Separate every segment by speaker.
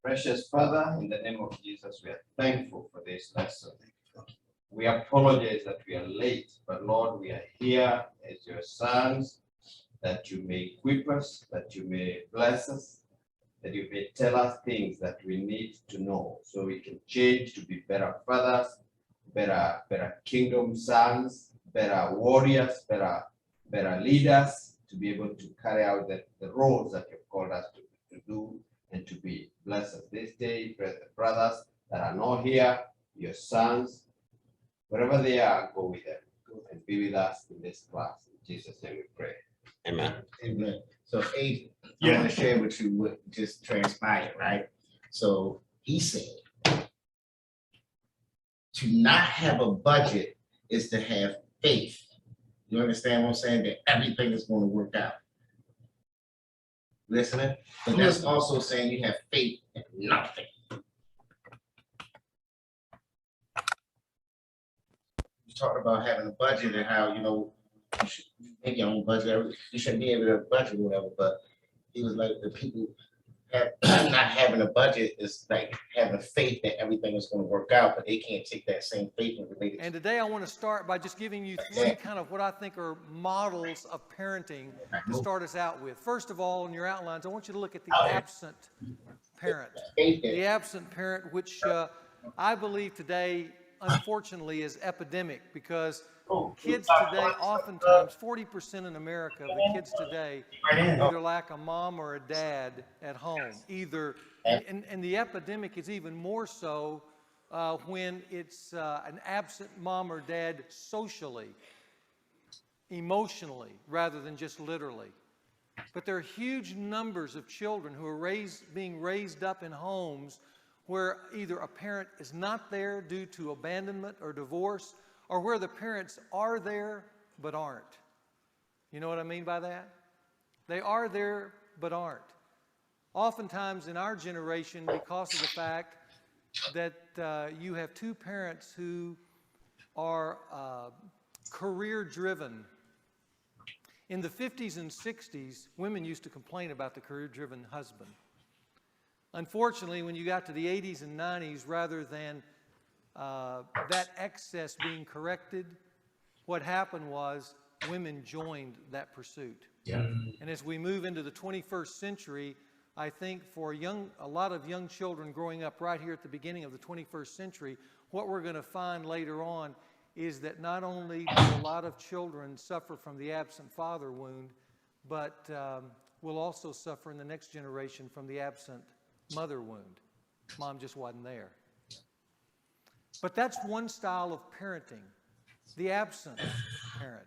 Speaker 1: Precious Father, in the name of Jesus, we are thankful for this lesson. We apologize that we are late, but Lord, we are here as your sons, that you may equip us, that you may bless us, that you may tell us things that we need to know so we can change to be better fathers, better kingdom sons, better warriors, better leaders, to be able to carry out the roles that you've called us to do and to be. Bless us this day, bless the brothers that are not here, your sons, wherever they are, go with them and be with us in this class. In Jesus' name we pray. Amen.
Speaker 2: Amen. So, Abe, I want to share with you what just transpired, right? So he said, to not have a budget is to have faith. You understand what I'm saying? That everything is going to work out. Listening? But that's also saying you have faith in nothing. You talked about having a budget and how, you should make your own budget. You shouldn't be able to budget or whatever, but he was like, the people have not having a budget is like having faith that everything is going to work out, but they can't take that same faith and relate it.
Speaker 3: And today I want to start by just giving you three kind of what I think are models of parenting to start us out with. First of all, in your outlines, I want you to look at the absent parent. The absent parent, which I believe today, unfortunately, is epidemic because kids today, oftentimes, 40% in America of the kids today either lack a mom or a dad at home. And the epidemic is even more so when it's an absent mom or dad socially, emotionally, rather than just literally. But there are huge numbers of children who are being raised up in homes where either a parent is not there due to abandonment or divorce, or where the parents are there but aren't. You know what I mean by that? They are there but aren't. Oftentimes in our generation, because of the fact that you have two parents who are career-driven. In the 50s and 60s, women used to complain about the career-driven husband. Unfortunately, when you got to the 80s and 90s, rather than that excess being corrected, what happened was women joined that pursuit.
Speaker 2: Yeah.
Speaker 3: And as we move into the 21st century, I think for a lot of young children growing up right here at the beginning of the 21st century, what we're going to find later on is that not only do a lot of children suffer from the absent father wound, but will also suffer in the next generation from the absent mother wound. Mom just wasn't there. But that's one style of parenting, the absent parent.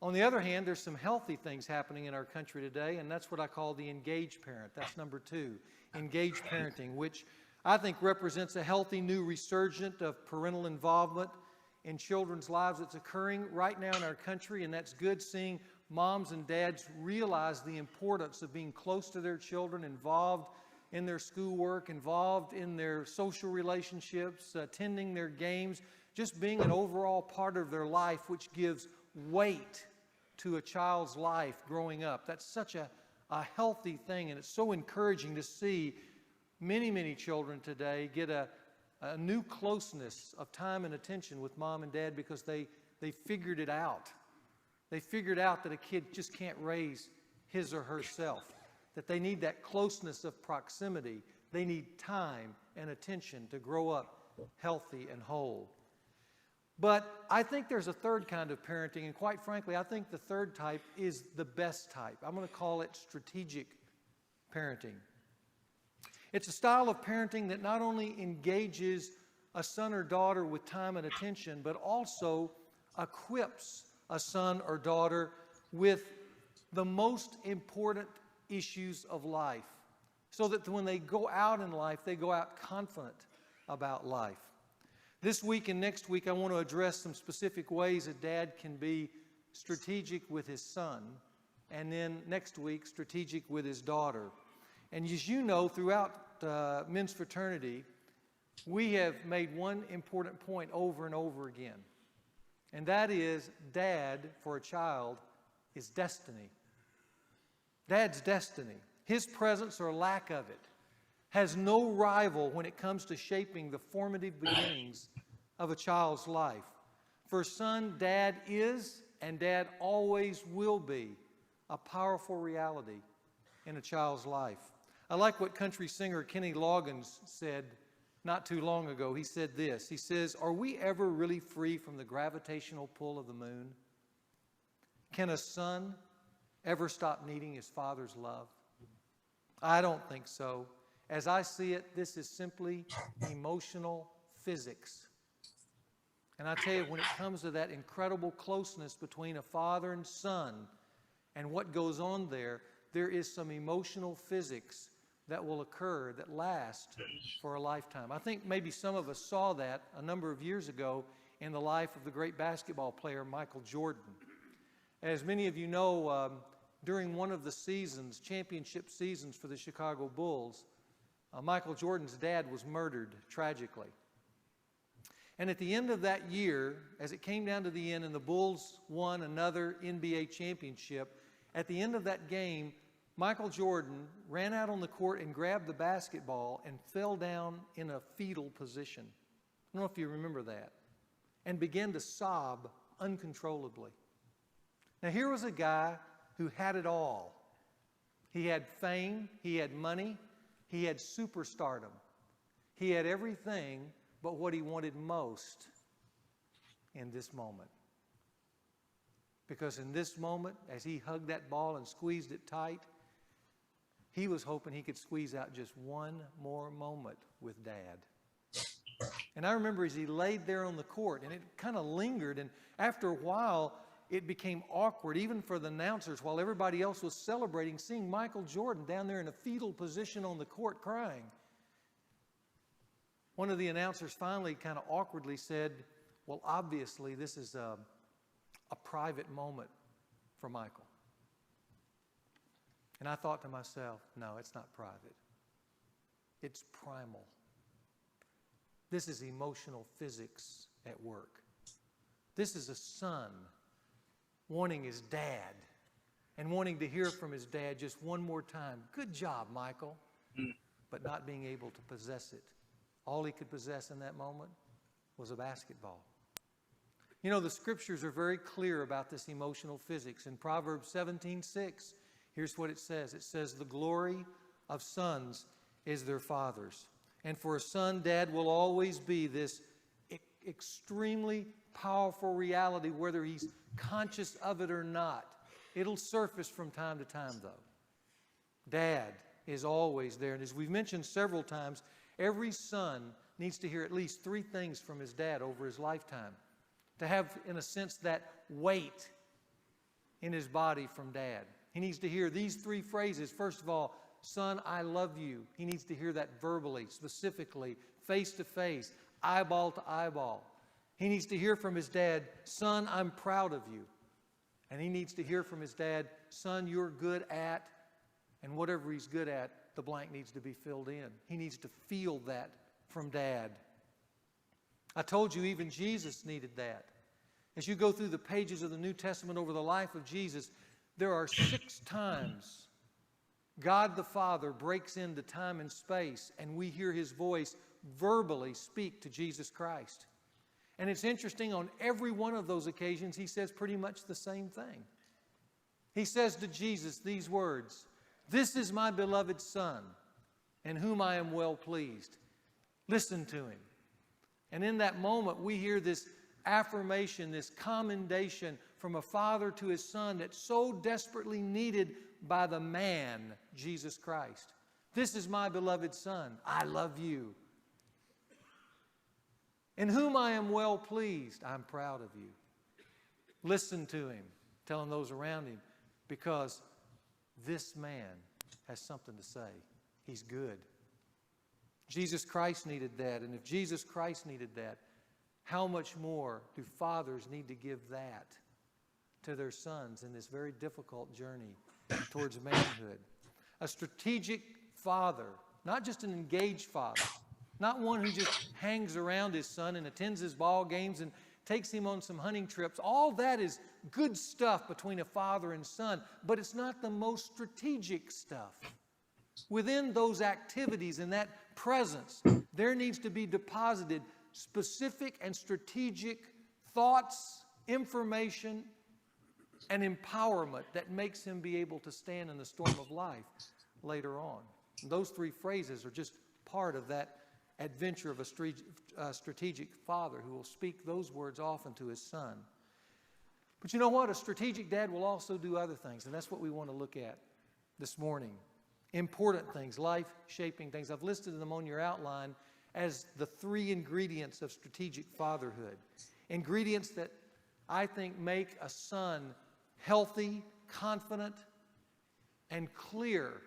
Speaker 3: On the other hand, there's some healthy things happening in our country today, and that's what I call the engaged parent. That's number two, engaged parenting, which I think represents a healthy new resurgence of parental involvement in children's lives that's occurring right now in our country, and that's good seeing moms and dads realize the importance of being close to their children, involved in their schoolwork, involved in their social relationships, attending their games, just being an overall part of their life, which gives weight to a child's life growing up. That's such a healthy thing, and it's so encouraging to see many children today get a new closeness of time and attention with mom and dad because they figured it out. They figured out that a kid just can't raise his or herself, that they need that closeness of proximity. They need time and attention to grow up healthy and whole. But I think there's a third kind of parenting, and quite frankly, I think the third type is the best type. I'm going to call it strategic parenting. It's a style of parenting that not only engages a son or daughter with time and attention, but also equips a son or daughter with the most important issues of life, so that when they go out in life, they go out confident about life. This week and next week, I want to address some specific ways a dad can be strategic with his son, and then next week, strategic with his daughter. And as you know, throughout men's fraternity, we have made one important point over and over again, and that is dad for a child is destiny. Dad's destiny. His presence or lack of it has no rival when it comes to shaping the formative beginnings of a child's life. For son, dad is and dad always will be a powerful reality in a child's life. I like what country singer Kenny Loggins said not too long ago. He said this. He says, "Are we ever really free from the gravitational pull of the moon? Can a son ever stop needing his father's love? I don't think so. As I see it, this is simply emotional physics." And I tell you, when it comes to that incredible closeness between a father and son and what goes on there, there is some emotional physics that will occur that last for a lifetime. I think maybe some of us saw that a number of years ago in the life of the great basketball player Michael Jordan. As many of you know, during one of the seasons, championship seasons for the Chicago Bulls, Michael Jordan's dad was murdered tragically. And at the end of that year, as it came down to the end and the Bulls won another NBA championship, at the end of that game, Michael Jordan ran out on the court and grabbed the basketball and fell down in a fetal position. I don't know if you remember that. And began to sob uncontrollably. Now here was a guy who had it all. He had fame, he had money, he had superstardom. He had everything but what he wanted most in this moment. Because in this moment, as he hugged that ball and squeezed it tight, he was hoping he could squeeze out just one more moment with Dad. And I remember as he laid there on the court, and it kind of lingered, and after a while, it became awkward, even for the announcers, while everybody else was celebrating, seeing Michael Jordan down there in a fetal position on the court crying. One of the announcers finally kind of awkwardly said, "Well, obviously, this is a private moment for Michael." And I thought to myself, no, it's not private. It's primal. This is emotional physics at work. This is a son wanting his dad and wanting to hear from his dad just one more time. "Good job, Michael," but not being able to possess it. All he could possess in that moment was a basketball. You know, the scriptures are very clear about this emotional physics. In Proverbs 17:6, here's what it says. It says, "The glory of sons is their fathers. And for a son, dad will always be this extremely powerful reality, whether he's conscious of it or not. It'll surface from time to time, though. Dad is always there. And as we've mentioned several times, every son needs to hear at least 3 things from his dad over his lifetime. To have, in a sense, that weight in his body from Dad. He needs to hear these 3 phrases. First of all, "Son, I love you." He needs to hear that verbally, specifically, face to face, eyeball to eyeball. He needs to hear from his dad, "Son, I'm proud of you." And he needs to hear from his dad, "Son, you're good at," and whatever he's good at, the blank needs to be filled in. He needs to feel that from Dad. I told you even Jesus needed that. As you go through the pages of the New Testament over the life of Jesus, there are 6 times God the Father breaks into time and space, and we hear his voice verbally speak to Jesus Christ. And it's interesting, on every one of those occasions, he says pretty much the same thing. He says to Jesus these words, "This is my beloved Son, in whom I am well pleased. Listen to him." And in that moment, we hear this affirmation, this commendation from a father to his son that's so desperately needed by the man, Jesus Christ. "This is my beloved Son. I love you. In whom I am well pleased. I'm proud of you." Listen to him, telling those around him, because this man has something to say. He's good. Jesus Christ needed that, and if Jesus Christ needed that, how much more do fathers need to give that to their sons in this very difficult journey towards manhood? A strategic father, not just an engaged father, not one who just hangs around his son and attends his ball games and takes him on some hunting trips. All that is good stuff between a father and son, but it's not the most strategic stuff. Within those activities and that presence, there needs to be deposited specific and strategic thoughts, information, and empowerment that makes him be able to stand in the storm of life later on. And those three phrases are just part of that adventure of a strategic father who will speak those words often to his son. But you know what? A strategic dad will also do other things, and that's what we want to look at this morning. Important things, life-shaping things. I've listed them on your outline as the three ingredients of strategic fatherhood. Ingredients that I think make a son healthy, confident, and clear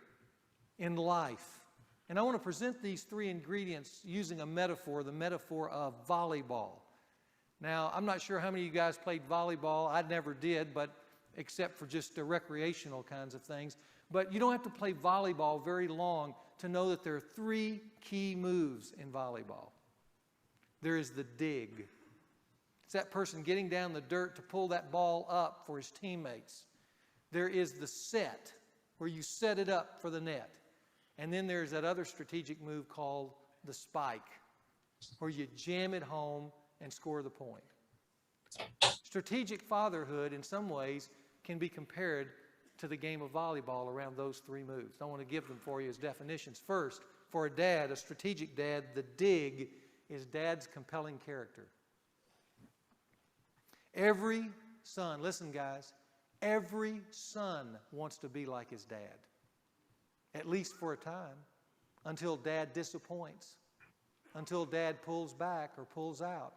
Speaker 3: in life. And I want to present these three ingredients using a metaphor, the metaphor of volleyball. Now, I'm not sure how many of you guys played volleyball. I never did, but except for just the recreational kinds of things. But you don't have to play volleyball very long to know that there are three key moves in volleyball. There is the dig. It's that person getting down the dirt to pull that ball up for his teammates. There is the set, where you set it up for the net. And then there's that other strategic move called the spike, where you jam it home and score the point. Strategic fatherhood, in some ways, can be compared to the game of volleyball around those three moves. I want to give them for you as definitions. First, for a dad, a strategic dad, the dig is dad's compelling character. Every son, listen guys, every son wants to be like his dad, at least for a time, until dad disappoints, until dad pulls back or pulls out.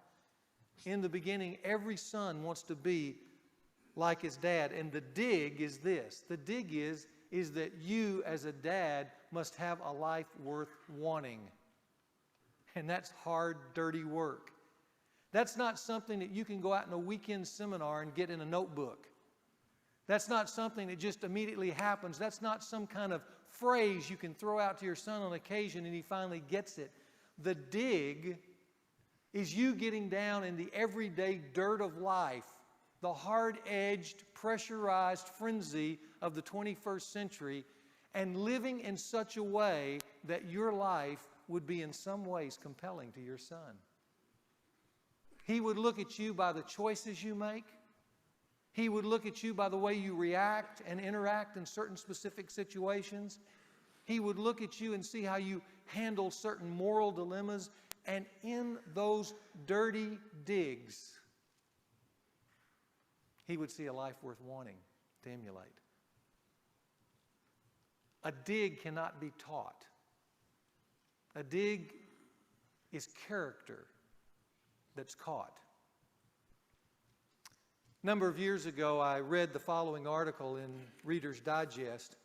Speaker 3: In the beginning, every son wants to be like his dad. And the dig is this. The dig is that you as a dad must have a life worth wanting. And that's hard, dirty work. That's not something that you can go out in a weekend seminar and get in a notebook. That's not something that just immediately happens. That's not some kind of phrase you can throw out to your son on occasion and he finally gets it. The dig is you getting down in the everyday dirt of life, the hard-edged, pressurized frenzy of the 21st century, and living in such a way that your life would be in some ways compelling to your son. He would look at you by the choices you make. He would look at you by the way you react and interact in certain specific situations. He would look at you and see how you handle certain moral dilemmas. And in those dirty digs, he would see a life worth wanting to emulate. A dig cannot be taught. A dig is character that's caught. A number of years ago, I read the following article in Reader's Digest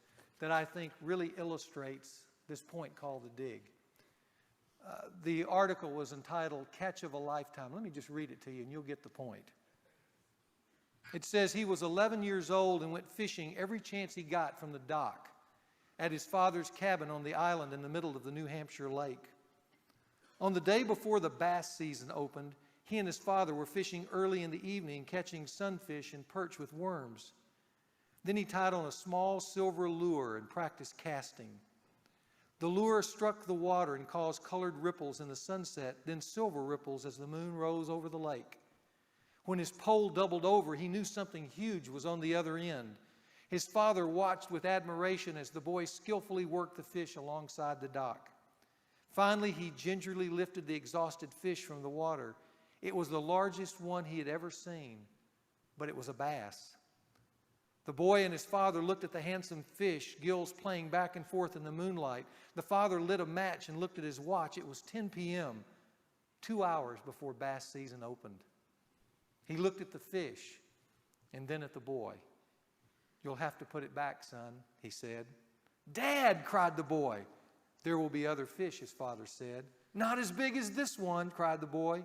Speaker 3: that I think really illustrates this point called the dig. The article was entitled Catch of a Lifetime. Let me just read it to you and you'll get the point. It says he was 11 years old and went fishing every chance he got from the dock at his father's cabin on the island in the middle of the New Hampshire lake. On the day before the bass season opened, he and his father were fishing early in the evening, catching sunfish and perch with worms. Then he tied on a small silver lure and practiced casting. The lure struck the water and caused colored ripples in the sunset, then silver ripples as the moon rose over the lake. When his pole doubled over, he knew something huge was on the other end. His father watched with admiration as the boy skillfully worked the fish alongside the dock. Finally, he gingerly lifted the exhausted fish from the water. It was the largest one he had ever seen, but it was a bass. The boy and his father looked at the handsome fish, gills playing back and forth in the moonlight. The father lit a match and looked at his watch. It was 10 p.m., 2 hours before bass season opened. He looked at the fish and then at the boy. "You'll have to put it back, son," he said. "Dad," cried the boy. "There will be other fish," his father said. "Not as big as this one," cried the boy.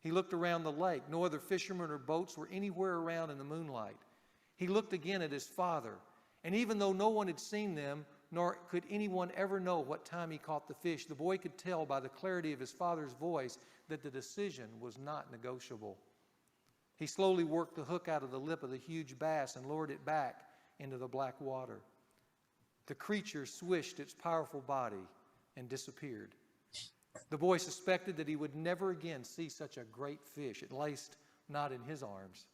Speaker 3: He looked around the lake. No other fishermen or boats were anywhere around in the moonlight. He looked again at his father, and even though no one had seen them, nor could anyone ever know what time he caught the fish, the boy could tell by the clarity of his father's voice that the decision was not negotiable. He slowly worked the hook out of the lip of the huge bass and lowered it back into the black water. The creature swished its powerful body and disappeared. The boy suspected that he would never again see such a great fish, at least not in his arms.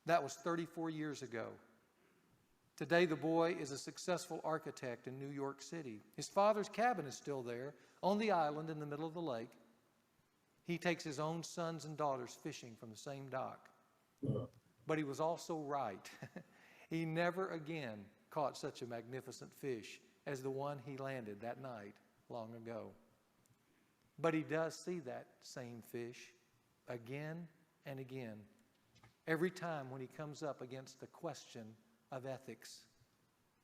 Speaker 3: That was 34 years ago. Today, the boy is a successful architect in New York City. His father's cabin is still there on the island in the middle of the lake. He takes his own sons and daughters fishing from the same dock. But he was also right. He never again caught such a magnificent fish as the one he landed that night long ago. But he does see that same fish again and again, every time when he comes up against the question of ethics.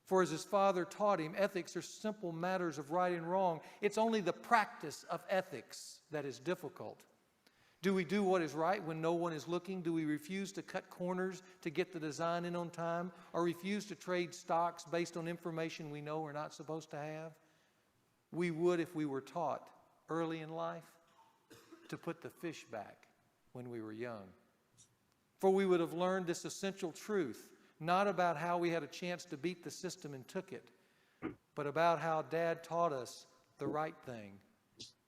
Speaker 3: For as his father taught him, ethics are simple matters of right and wrong. It's only the practice of ethics that is difficult. Do we do what is right when no one is looking? Do we refuse to cut corners to get the design in on time? Or refuse to trade stocks based on information we know we're not supposed to have? We would if we were taught early in life to put the fish back when we were young. For we would have learned this essential truth, not about how we had a chance to beat the system and took it, but about how Dad taught us the right thing.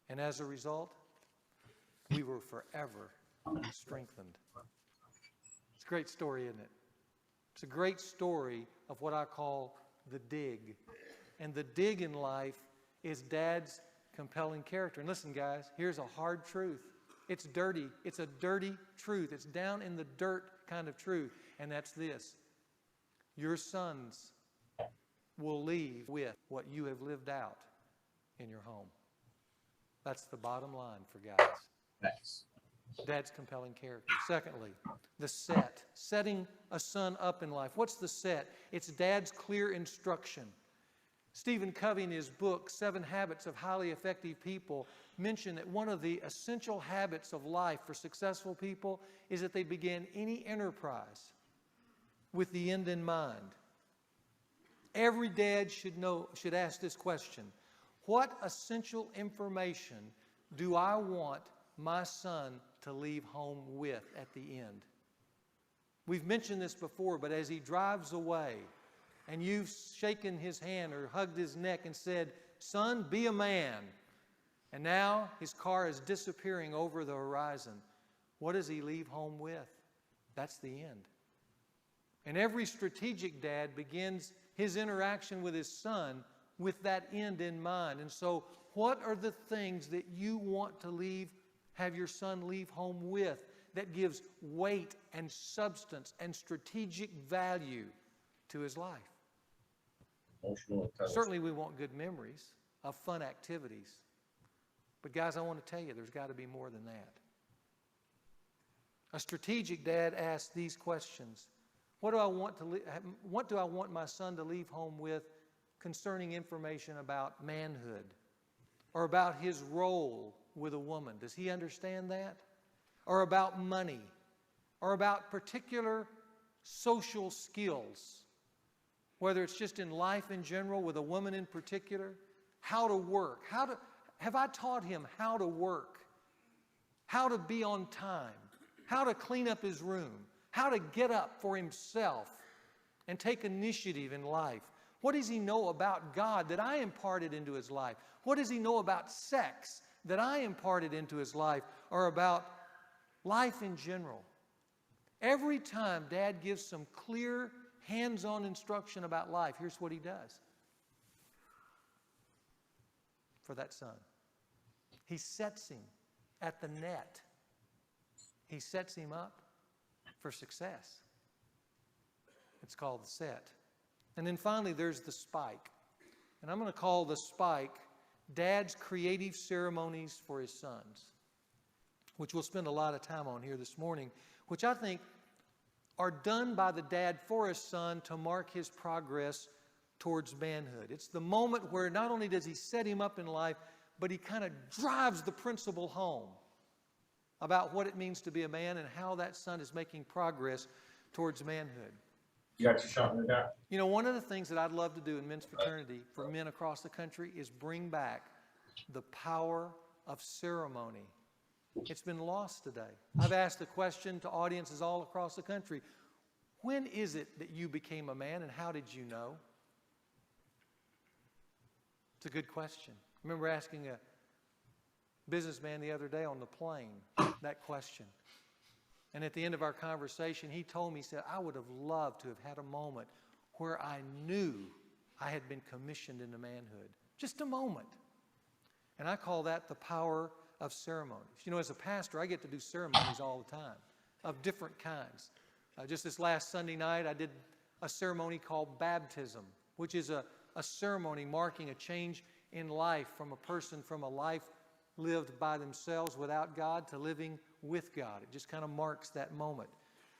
Speaker 3: And as a result, we were forever strengthened. It's a great story, isn't it? It's a great story of what I call the dig. And the dig in life is Dad's compelling character. And listen, guys, here's a hard truth. It's dirty. It's a dirty truth. It's down in the dirt kind of truth. And that's this. Your sons will leave with what you have lived out in your home. That's the bottom line for guys.
Speaker 2: Thanks.
Speaker 3: Dad's compelling character. Secondly, the set. Setting a son up in life. What's the set? It's Dad's clear instruction. Stephen Covey, in his book, 7 Habits of Highly Effective People, mentioned that one of the essential habits of life for successful people is that they begin any enterprise with the end in mind. Every dad should ask this question: what essential information do I want my son to leave home with at the end? We've mentioned this before, but as he drives away and you've shaken his hand or hugged his neck and said, "Son, be a man," and now his car is disappearing over the horizon, what does he leave home with? That's the end. And every strategic dad begins his interaction with his son with that end in mind. And so, what are the things that you want to have your son leave home with that gives weight and substance and strategic value to his life?
Speaker 2: Emotional intelligence.
Speaker 3: Certainly we want good memories of fun activities. But guys, I want to tell you, there's got to be more than that. A strategic dad asks these questions. What do I want my son to leave home with concerning information about manhood or about his role with a woman? Does he understand that? Or about money or about particular social skills, whether it's just in life in general with a woman in particular, how to work, have I taught him how to work, how to be on time, how to clean up his room, how to get up for himself and take initiative in life? What does he know about God that I imparted into his life? What does he know about sex that I imparted into his life, or about life in general? Every time Dad gives some clear, hands-on instruction about life, here's what he does for that son. He sets him at the net. He sets him up for success. It's called the set. And then finally, there's the spike. And I'm going to call the spike Dad's creative ceremonies for his sons, which we'll spend a lot of time on here this morning, which I think are done by the dad for his son to mark his progress towards manhood. It's the moment where not only does he set him up in life, but he kind of drives the principle home about what it means to be a man and how that son is making progress towards manhood.
Speaker 2: You got your shot in the dark.
Speaker 3: You know, one of the things that I'd love to do in men's fraternity for men across the country is bring back the power of ceremony. It's been lost today. I've asked the question to audiences all across the country: when is it that you became a man, and how did you know? It's a good question. I remember asking a businessman the other day on the plane that question. And at the end of our conversation, he told me, he said, I would have loved to have had a moment where I knew I had been commissioned into manhood. Just a moment. And I call that the power of ceremonies. You know, as a pastor, I get to do ceremonies all the time of different kinds. Just this last Sunday night, I did a ceremony called baptism, which is a ceremony marking a change in life from a person from a life lived by themselves without God to living with God. It just kind of marks that moment.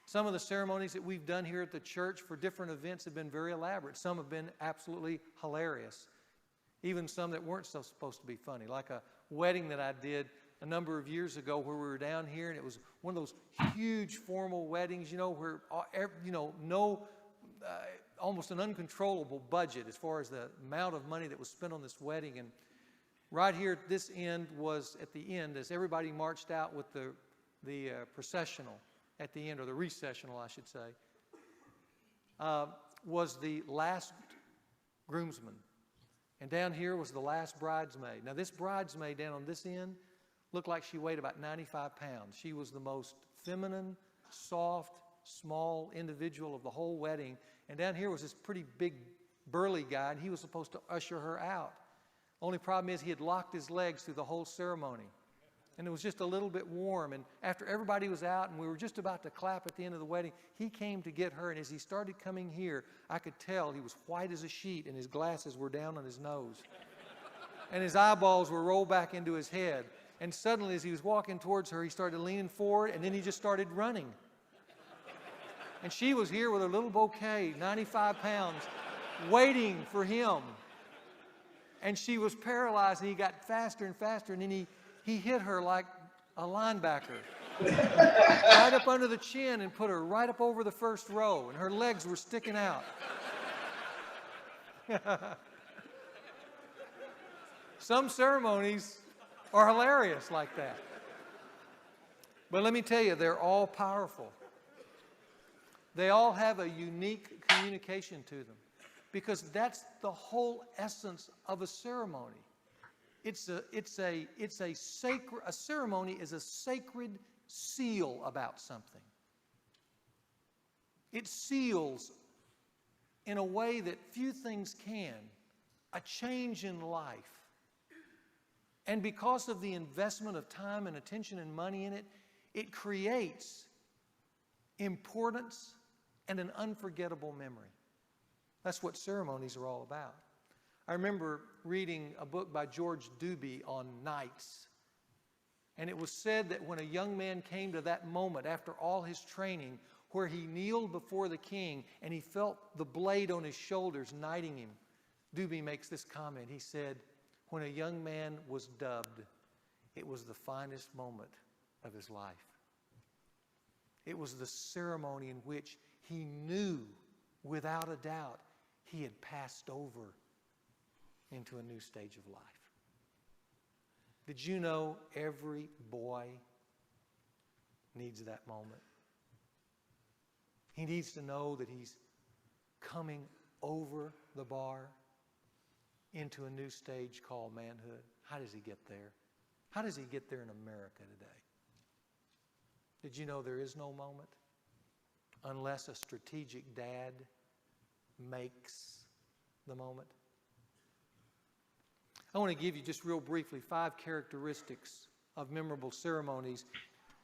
Speaker 3: Some of the ceremonies that we've done here at the church for different events have been very elaborate. Some have been absolutely hilarious. Even some that weren't so supposed to be funny, like a wedding that I did a number of years ago where we were down here, and it was one of those huge formal weddings, you know, where, you know, almost an uncontrollable budget as far as the amount of money that was spent on this wedding. And right here at this end was, at the end, as everybody marched out with the processional at the end, or the recessional, I should say, was the last groomsman. And down here was the last bridesmaid. Now, this bridesmaid down on this end looked like she weighed about 95 pounds. She was the most feminine, soft, small individual of the whole wedding. And down here was this pretty big, burly guy, and he was supposed to usher her out. Only problem is he had locked his legs through the whole ceremony. And it was just a little bit warm. And after everybody was out and we were just about to clap at the end of the wedding, he came to get her. And as he started coming here, I could tell he was white as a sheet and his glasses were down on his nose. And his eyeballs were rolled back into his head. And suddenly, as he was walking towards her, he started leaning forward, and then he just started running. And she was here with a little bouquet, 95 pounds, waiting for him. And she was paralyzed, and he got faster and faster, and then he hit her like a linebacker. Right up under the chin and put her right up over the first row, and her legs were sticking out. Some ceremonies are hilarious like that. But let me tell you, they're all powerful. They all have a unique communication to them, because that's the whole essence of a ceremony. A ceremony is a sacred seal about something. It seals, in a way that few things can, a change in life. And because of the investment of time and attention and money in it, it creates importance and an unforgettable memory. That's what ceremonies are all about. I remember reading a book by George Duby on knights. And it was said that when a young man came to that moment after all his training, where he kneeled before the king and he felt the blade on his shoulders knighting him, Duby makes this comment. He said, when a young man was dubbed, it was the finest moment of his life. It was the ceremony in which he knew without a doubt he had passed over into a new stage of life. Did you know every boy needs that moment? He needs to know that he's coming over the bar into a new stage called manhood. How does he get there? How does he get there in America today? Did you know there is no moment unless a strategic dad makes the moment? I want to give you just real briefly 5 characteristics of memorable ceremonies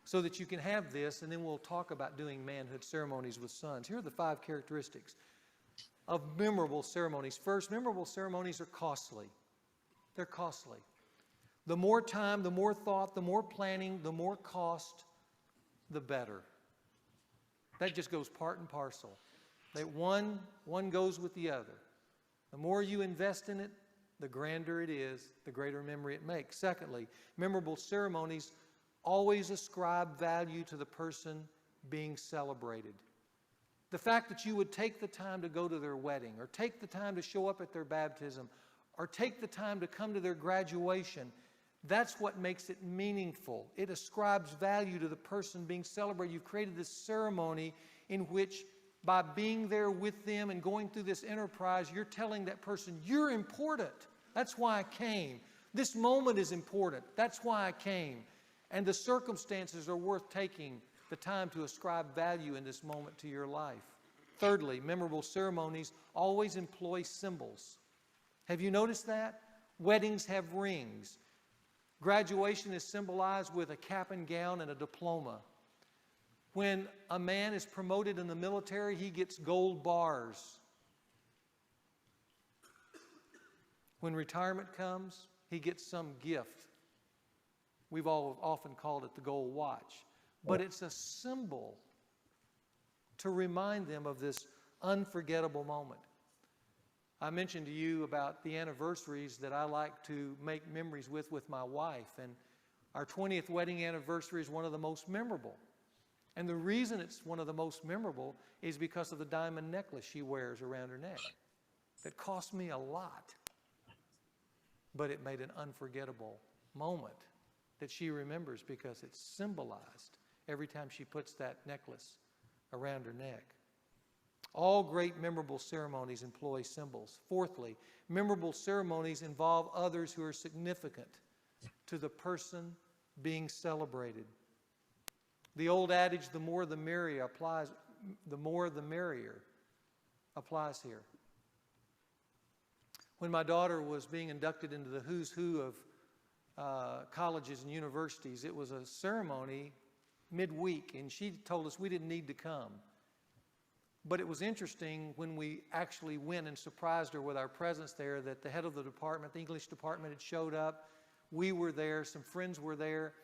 Speaker 3: so that you can have this, and then we'll talk about doing manhood ceremonies with sons. Here are the 5 characteristics of memorable ceremonies. First, memorable ceremonies are costly. They're costly. The more time, the more thought, the more planning, the more cost, the better. That just goes part and parcel. One goes with the other. The more you invest in it, the grander it is, the greater memory it makes. Secondly, memorable ceremonies always ascribe value to the person being celebrated. The fact that you would take the time to go to their wedding, or take the time to show up at their baptism, or take the time to come to their graduation, that's what makes it meaningful. It ascribes value to the person being celebrated. You've created this ceremony in which, by being there with them and going through this enterprise, you're telling that person, you're important. That's why I came. This moment is important. That's why I came. And the circumstances are worth taking the time to ascribe value in this moment to your life. Thirdly, memorable ceremonies always employ symbols. Have you noticed that? Weddings have rings. Graduation is symbolized with a cap and gown and a diploma. When a man is promoted in the military, he gets gold bars. When retirement comes, he gets some gift. We've all often called it the gold watch. But it's a symbol to remind them of this unforgettable moment. I mentioned to you about the anniversaries that I like to make memories with my wife. And our 20th wedding anniversary is one of the most memorable. And the reason it's one of the most memorable is because of the diamond necklace she wears around her neck. That cost me a lot. But it made an unforgettable moment that she remembers because it's symbolized every time she puts that necklace around her neck. All great memorable ceremonies employ symbols. Fourthly, memorable ceremonies involve others who are significant to the person being celebrated. The old adage, the more the merrier, applies here. When my daughter was being inducted into the who's who of colleges and universities, it was a ceremony midweek, and she told us we didn't need to come. But it was interesting when we actually went and surprised her with our presence there that the head of the department, the English department, had showed up. We were there, some friends were there.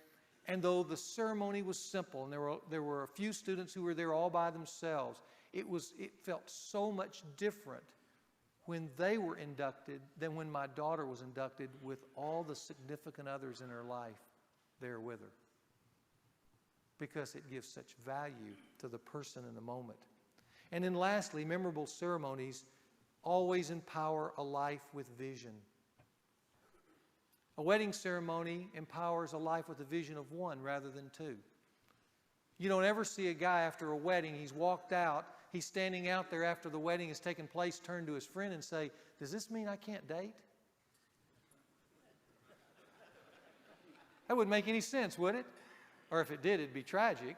Speaker 3: And though the ceremony was simple, and there were a few students who were there all by themselves, it felt so much different when they were inducted than when my daughter was inducted with all the significant others in her life there with her. Because it gives such value to the person in the moment. And then lastly, memorable ceremonies always empower a life with vision. A wedding ceremony empowers a life with a vision of one rather than two. You don't ever see a guy after a wedding, he's walked out, he's standing out there after the wedding has taken place, turn to his friend and say, "Does this mean I can't date?" That wouldn't make any sense, would it? Or if it did, it'd be tragic.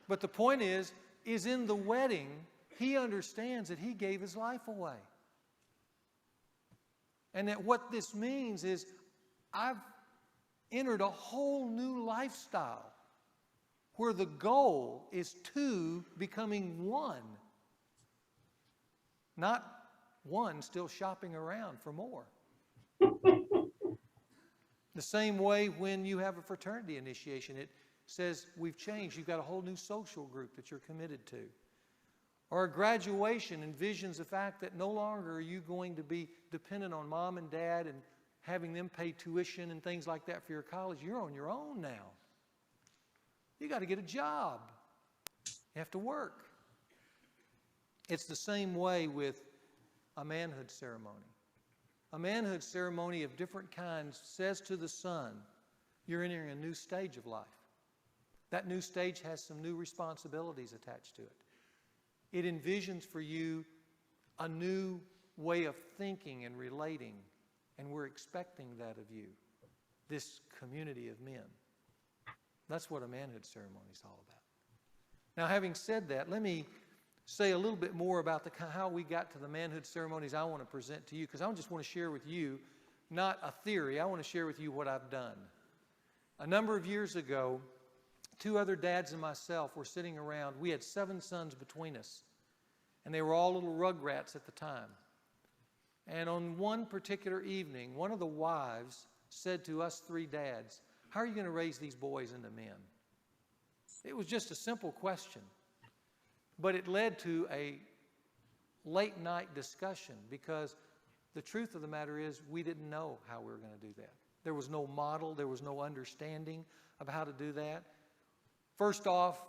Speaker 3: But the point is in the wedding, he understands that he gave his life away. And that what this means is I've entered a whole new lifestyle where the goal is two becoming one. Not one still shopping around for more. The same way when you have a fraternity initiation, it says we've changed. You've got a whole new social group that you're committed to. Or a graduation envisions the fact that no longer are you going to be dependent on mom and dad and having them pay tuition and things like that for your college. You're on your own now. You got to get a job. You have to work. It's the same way with a manhood ceremony. A manhood ceremony of different kinds says to the son, you're entering a new stage of life. That new stage has some new responsibilities attached to it. It envisions for you a new way of thinking and relating, and we're expecting that of you, this community of men. That's what a manhood ceremony is all about. Now, having said that, let me say a little bit more about how we got to the manhood ceremonies I want to present to you, because I just want to share with you, not a theory, I want to share with you what I've done. A number of years ago, 2 other dads and myself were sitting around. We had 7 sons between us, and they were all little rugrats at the time. And on one particular evening, one of the wives said to us 3 dads, "How are you going to raise these boys into men?" It was just a simple question, but it led to a late night discussion, because the truth of the matter is we didn't know how we were going to do that. There was no model, there was no understanding of how to do that. First off,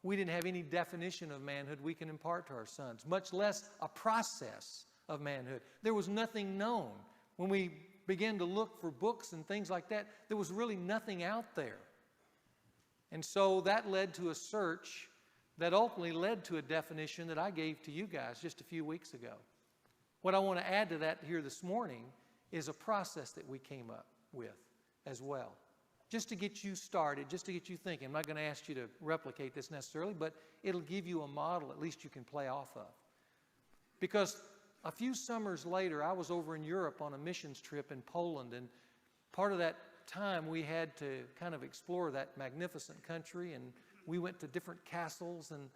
Speaker 3: we didn't have any definition of manhood we can impart to our sons, much less a process of manhood. There was nothing known. When we began to look for books and things like that, there was really nothing out there. And so that led to a search that ultimately led to a definition that I gave to you guys just a few weeks ago. What I want to add to that here this morning is a process that we came up with as well. Just to get you started, just to get you thinking. I'm not going to ask you to replicate this necessarily, but it'll give you a model at least you can play off of. Because a few summers later, I was over in Europe on a missions trip in Poland, and part of that time we had to kind of explore that magnificent country, and we went to different castles and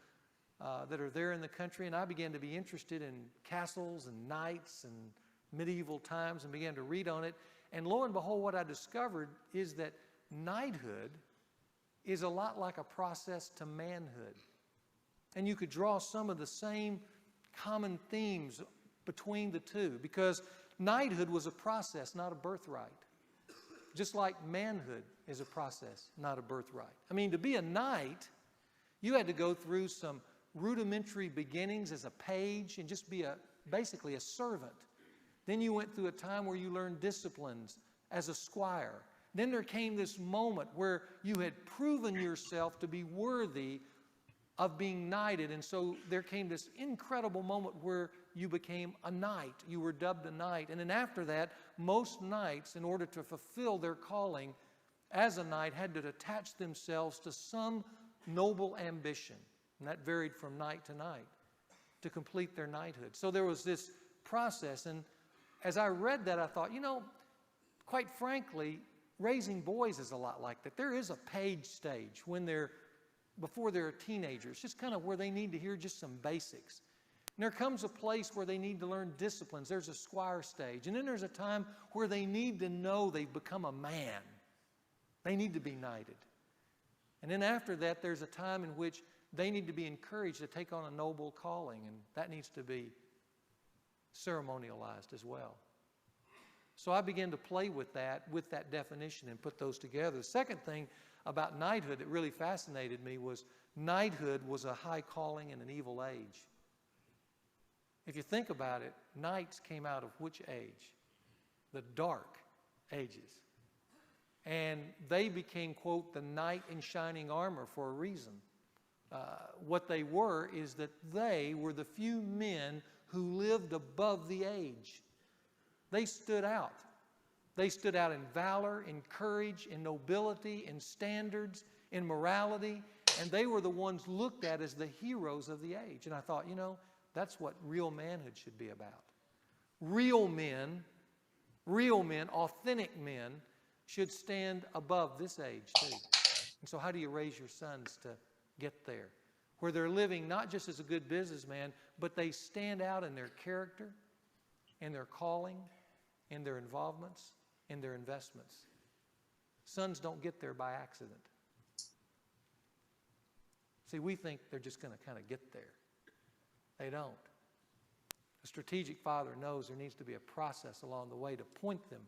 Speaker 3: that are there in the country, and I began to be interested in castles and knights and medieval times and began to read on it. And lo and behold, what I discovered is that knighthood is a lot like a process to manhood. And you could draw some of the same common themes between the two, because knighthood was a process, not a birthright. Just like manhood is a process, not a birthright. I mean, to be a knight, you had to go through some rudimentary beginnings as a page and just be basically a servant. Then you went through a time where you learned disciplines as a squire. Then there came this moment where you had proven yourself to be worthy of being knighted. And so there came this incredible moment where you became a knight. You were dubbed a knight. And then after that, most knights, in order to fulfill their calling as a knight, had to attach themselves to some noble ambition. And that varied from knight to knight to complete their knighthood. So there was this process. And as I read that, I thought, you know, quite frankly, raising boys is a lot like that. There is a page stage before they're teenagers, just kind of where they need to hear just some basics. And there comes a place where they need to learn disciplines. There's a squire stage. And then there's a time where they need to know they've become a man. They need to be knighted. And then after that, there's a time in which they need to be encouraged to take on a noble calling, and that needs to be ceremonialized as well. So I began to play with that definition and put those together. The second thing about knighthood that really fascinated me was knighthood was a high calling in an evil age. If you think about it, knights came out of which age? The Dark Ages. And they became, quote, the knight in shining armor for a reason. What they were is that they were the few men who lived above the age. They stood out. They stood out in valor, in courage, in nobility, in standards, in morality, and they were the ones looked at as the heroes of the age. And I thought, you know, that's what real manhood should be about. Real men, authentic men, should stand above this age too. And so how do you raise your sons to get there? Where they're living not just as a good businessman, but they stand out in their character, in their calling, in their involvements, in their investments. Sons don't get there by accident. See, we think they're just going to kind of get there. They don't. A strategic father knows there needs to be a process along the way to point them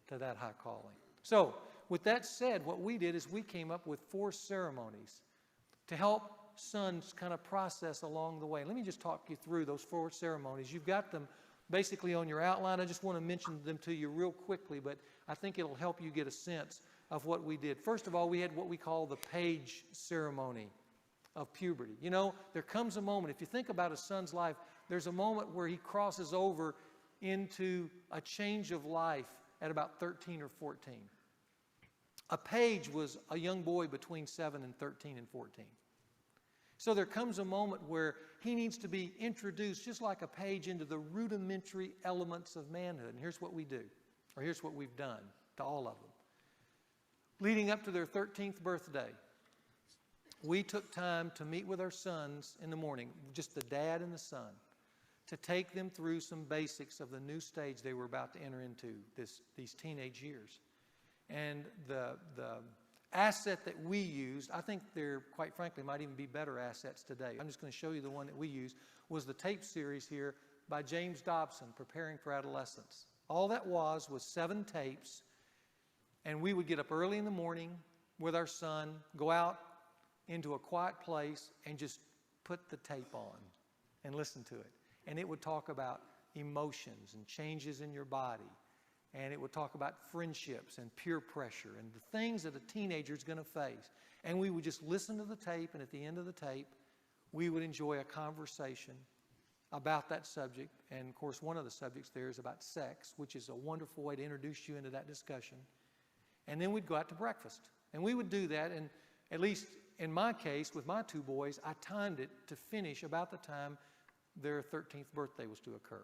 Speaker 3: to that high calling. So, with that said, what we did is we came up with 4 ceremonies to help sons kind of process along the way. Let me just talk you through those 4 ceremonies. You've got them basically on your outline. I just want to mention them to you real quickly, but I think it'll help you get a sense of what we did. First of all, we had what we call the page ceremony of puberty. You know, there comes a moment, if you think about a son's life, there's a moment where he crosses over into a change of life at about 13 or 14. A page was a young boy between 7 and 13 and 14. So there comes a moment where he needs to be introduced, just like a page, into the rudimentary elements of manhood. And here's what we do, or here's what we've done to all of them. Leading up to their 13th birthday, we took time to meet with our sons in the morning, just the dad and the son, to take them through some basics of the new stage they were about to enter into, these teenage years. And the asset that we used, I think there, quite frankly, might even be better assets today. I'm just going to show you the one that we used, was the tape series here by James Dobson, Preparing for Adolescence. All that was 7 tapes, and we would get up early in the morning with our son, go out into a quiet place, and just put the tape on and listen to it. And it would talk about emotions and changes in your body. And it would talk about friendships and peer pressure and the things that a teenager is going to face. And we would just listen to the tape, and at the end of the tape, we would enjoy a conversation about that subject. And of course, one of the subjects there is about sex, which is a wonderful way to introduce you into that discussion. And then we'd go out to breakfast. And we would do that, and at least in my case, with my two boys, I timed it to finish about the time their 13th birthday was to occur.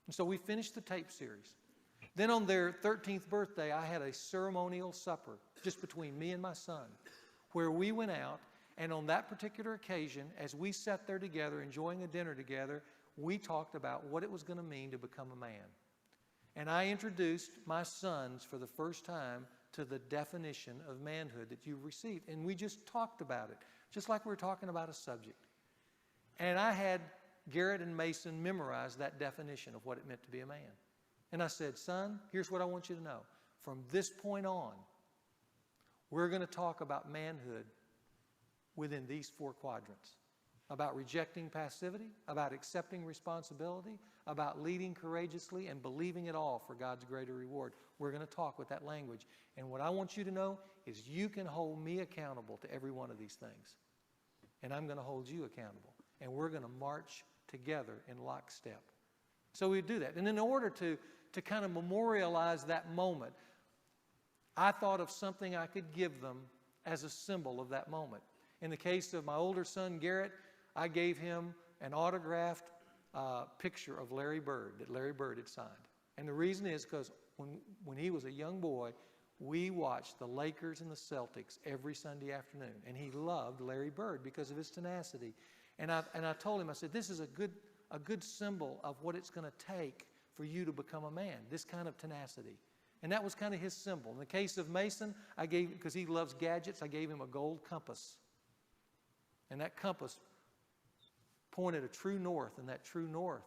Speaker 3: And so we finished the tape series. Then on their 13th birthday, I had a ceremonial supper just between me and my son, where we went out, and on that particular occasion, as we sat there together enjoying a dinner together, we talked about what it was going to mean to become a man. And I introduced my sons for the first time to the definition of manhood that you've received. And we just talked about it, just like we were talking about a subject. And I had Garrett and Mason memorize that definition of what it meant to be a man. And I said, son, here's what I want you to know. From this point on, we're going to talk about manhood within these 4 quadrants. About rejecting passivity, about accepting responsibility, about leading courageously and believing it all for God's greater reward. We're going to talk with that language. And what I want you to know is you can hold me accountable to every one of these things. And I'm going to hold you accountable. And we're going to march together in lockstep. So we do that. And in order to kind of memorialize that moment, I thought of something I could give them as a symbol of that moment. In the case of my older son, Garrett, I gave him an autographed picture of Larry Bird that Larry Bird had signed. And the reason is because when he was a young boy, we watched the Lakers and the Celtics every Sunday afternoon. And he loved Larry Bird because of his tenacity. And I told him, I said, this is a good symbol of what it's going to take for you to become a man, this kind of tenacity. And that was kind of his symbol. In the case of Mason, I gave, because he loves gadgets, I gave him a gold compass. And that compass pointed a true north, and that true north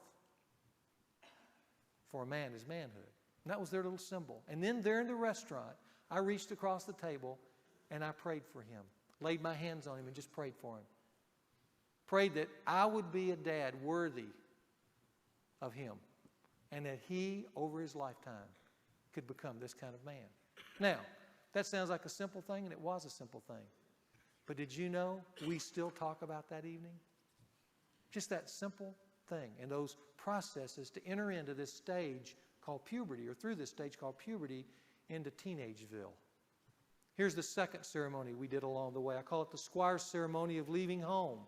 Speaker 3: for a man is manhood. And that was their little symbol. And then there in the restaurant, I reached across the table and I prayed for him, laid my hands on him and just prayed for him. Prayed that I would be a dad worthy of him and that he, over his lifetime, could become this kind of man. Now, that sounds like a simple thing, and it was a simple thing. But did you know we still talk about that evening? Just that simple thing and those processes to enter into this stage called puberty, or through this stage called puberty, into teenageville. Here's the second ceremony we did along the way. I call it the squire's ceremony of leaving home.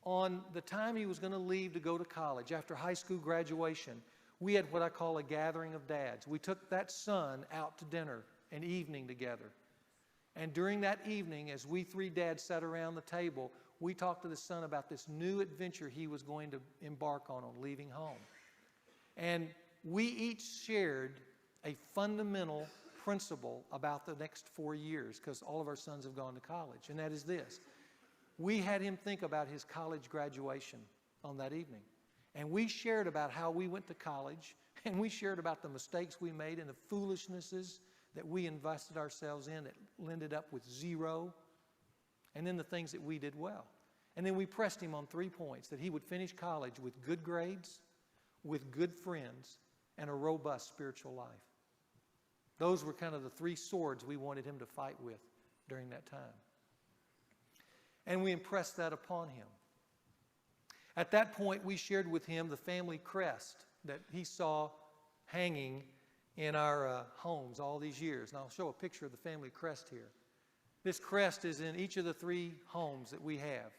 Speaker 3: On the time he was going to leave to go to college, after high school graduation, we had what I call a gathering of dads. We took that son out to dinner, an evening together. And during that evening, as we 3 dads sat around the table, we talked to the son about this new adventure he was going to embark on leaving home. And we each shared a fundamental principle about the next 4 years, because all of our sons have gone to college, and that is this. We had him think about his college graduation on that evening. And we shared about how we went to college, and we shared about the mistakes we made and the foolishnesses that we invested ourselves in that ended up with 0, and then the things that we did well. And then we pressed him on 3 points: that he would finish college with good grades, with good friends, and a robust spiritual life. Those were kind of the 3 swords we wanted him to fight with during that time. And we impressed that upon him. At that point, we shared with him the family crest that he saw hanging in our homes all these years. And I'll show a picture of the family crest here. This crest is in each of the 3 homes that we have.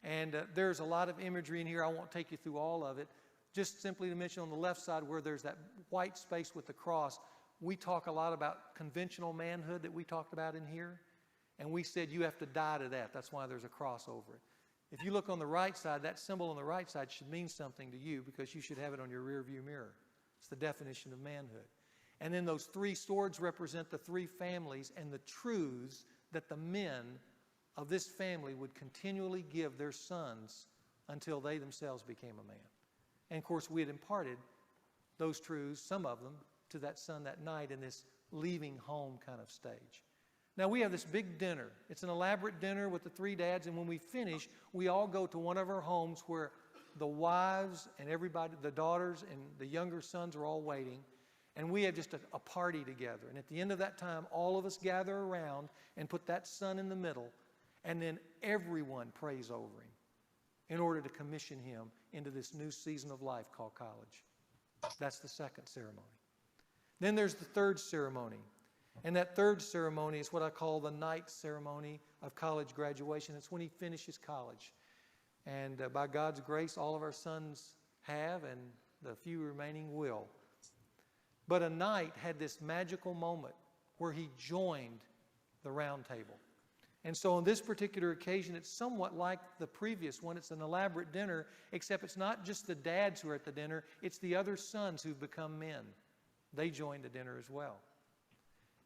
Speaker 3: And there's a lot of imagery in here. I won't take you through all of it. Just simply to mention on the left side where there's that white space with the cross, we talk a lot about conventional manhood that we talked about in here. And we said you have to die to that. That's why there's a cross over it. If you look on the right side, that symbol on the right side should mean something to you, because you should have it on your rear view mirror. It's the definition of manhood. And then those 3 swords represent the 3 families and the truths that the men of this family would continually give their sons until they themselves became a man. And of course, we had imparted those truths, some of them, to that son that night in this leaving home kind of stage. Now, we have this big dinner. It's an elaborate dinner with the 3 dads, and when we finish, we all go to one of our homes where the wives and everybody, the daughters and the younger sons are all waiting, and we have just a party together. And at the end of that time, all of us gather around and put that son in the middle, and then everyone prays over him in order to commission him into this new season of life called college. That's the second ceremony. Then there's the third ceremony. And that third ceremony is what I call the night ceremony of college graduation. It's when he finishes college. And by God's grace, all of our sons have, and the few remaining will. But a night had this magical moment where he joined the round table. And so on this particular occasion, it's somewhat like the previous one. It's an elaborate dinner, except it's not just the dads who are at the dinner, it's the other sons who've become men. They join the dinner as well.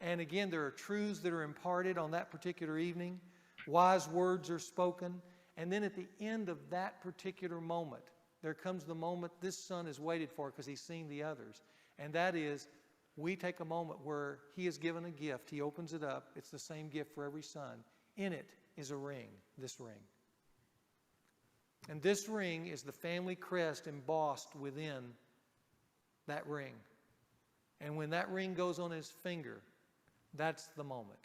Speaker 3: And again, there are truths that are imparted on that particular evening. Wise words are spoken. And then at the end of that particular moment, there comes the moment this son has waited for because he's seen the others. And that is, we take a moment where he is given a gift. He opens it up. It's the same gift for every son. In it is a ring, this ring. And this ring is the family crest embossed within that ring. And when that ring goes on his finger, that's the moment.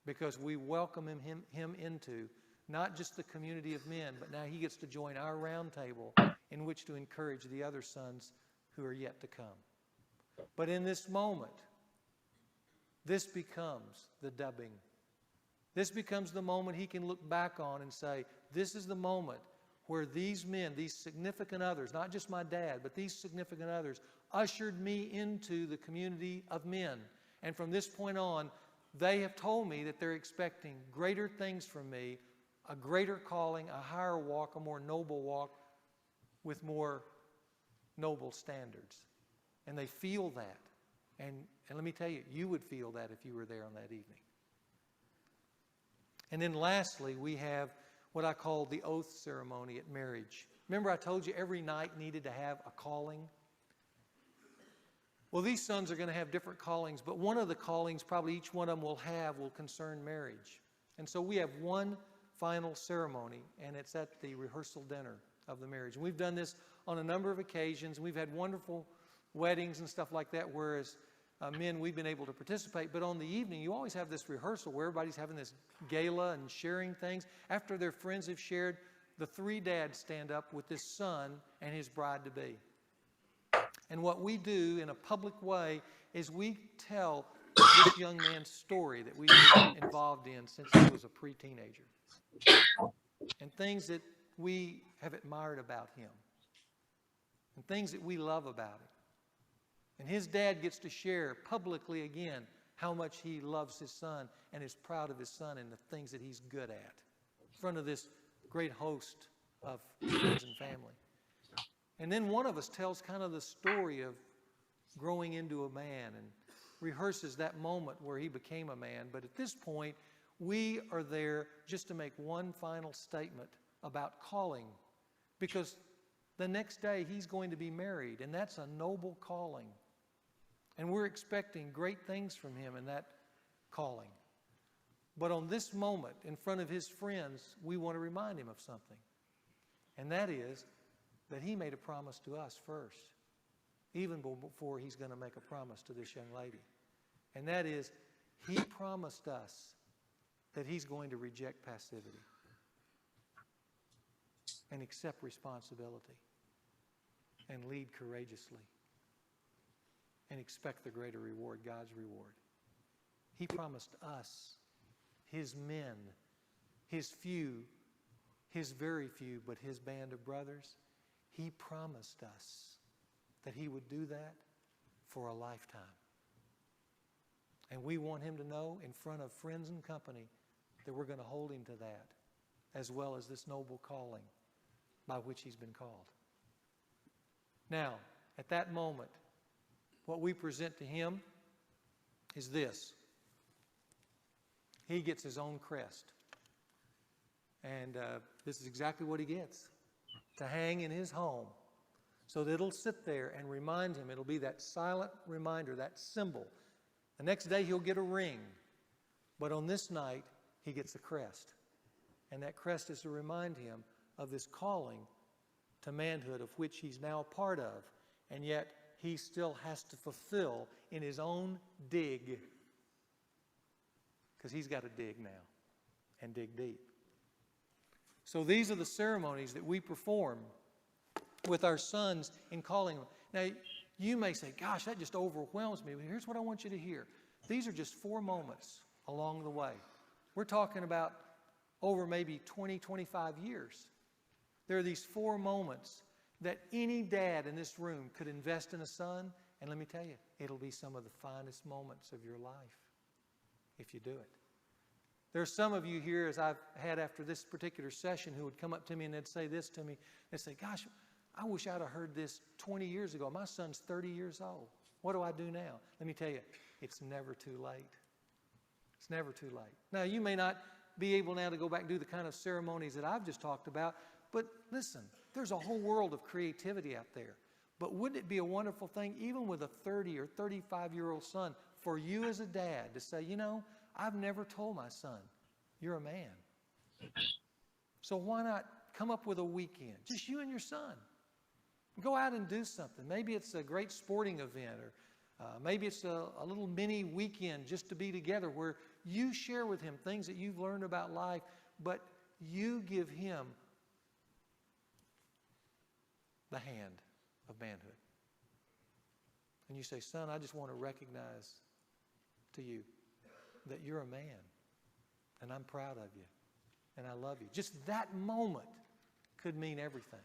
Speaker 3: Because we welcome him into not just the community of men, but now he gets to join our round table in which to encourage the other sons who are yet to come. But in this moment, this becomes the dubbing. This becomes the moment he can look back on and say, this is the moment where these men, these significant others, not just my dad, but these significant others, ushered me into the community of men. And from this point on, they have told me that they're expecting greater things from me, a greater calling, a higher walk, a more noble walk with more noble standards. And they feel that. And let me tell you, you would feel that if you were there on that evening. And then lastly, we have what I call the oath ceremony at marriage. Remember I told you every night needed to have a calling? Well, these sons are going to have different callings, but one of the callings probably each one of them will concern marriage. And so we have one final ceremony, and it's at the rehearsal dinner of the marriage. And we've done this on a number of occasions. We've had wonderful weddings and stuff like that, whereas men, we've been able to participate. But on the evening, you always have this rehearsal where everybody's having this gala and sharing things. After their friends have shared, the three dads stand up with this son and his bride-to-be. And what we do in a public way is we tell this young man's story that we've been involved in since he was a pre-teenager. And things that we have admired about him. And things that we love about him. And his dad gets to share publicly again how much he loves his son and is proud of his son and the things that he's good at in front of this great host of friends and family. And then one of us tells kind of the story of growing into a man and rehearses that moment where he became a man. But at this point, we are there just to make one final statement about calling. Because the next day he's going to be married, and that's a noble calling. And we're expecting great things from him in that calling. But on this moment, in front of his friends, we want to remind him of something. And that is that he made a promise to us first, even before he's going to make a promise to this young lady. And that is, he promised us that he's going to reject passivity and accept responsibility and lead courageously and expect the greater reward, God's reward. He promised us, his men, his few, his very few, but his band of brothers, he promised us that he would do that for a lifetime. And we want him to know in front of friends and company that we're going to hold him to that, as well as this noble calling by which he's been called. Now, at that moment, what we present to him is this. He gets his own crest. And this is exactly what he gets, to hang in his home so that it'll sit there and remind him. It'll be that silent reminder, that symbol. The next day he'll get a ring, but on this night he gets a crest. And that crest is to remind him of this calling to manhood of which he's now a part of, and yet he still has to fulfill in his own dig, because he's got to dig now and dig deep. So these are the ceremonies that we perform with our sons in calling them. Now, you may say, gosh, that just overwhelms me. But here's what I want you to hear. These are just 4 moments along the way. We're talking about over maybe 20, 25 years. There are these 4 moments that any dad in this room could invest in a son. And let me tell you, it'll be some of the finest moments of your life if you do it. There are some of you here, as I've had after this particular session, who would come up to me and they'd say this to me. They'd say, gosh, I wish I'd have heard this 20 years ago. My son's 30 years old. What do I do now? Let me tell you, it's never too late. It's never too late. Now, you may not be able now to go back and do the kind of ceremonies that I've just talked about, but listen, there's a whole world of creativity out there. But wouldn't it be a wonderful thing, even with a 30 or 35-year-old son, for you as a dad to say, you know, I've never told my son, you're a man. So why not come up with a weekend, just you and your son? Go out and do something. Maybe it's a great sporting event, or maybe it's a little mini weekend just to be together where you share with him things that you've learned about life, but you give him the hand of manhood. And you say, son, I just want to recognize to you that you're a man, and I'm proud of you, and I love you. Just that moment could mean everything.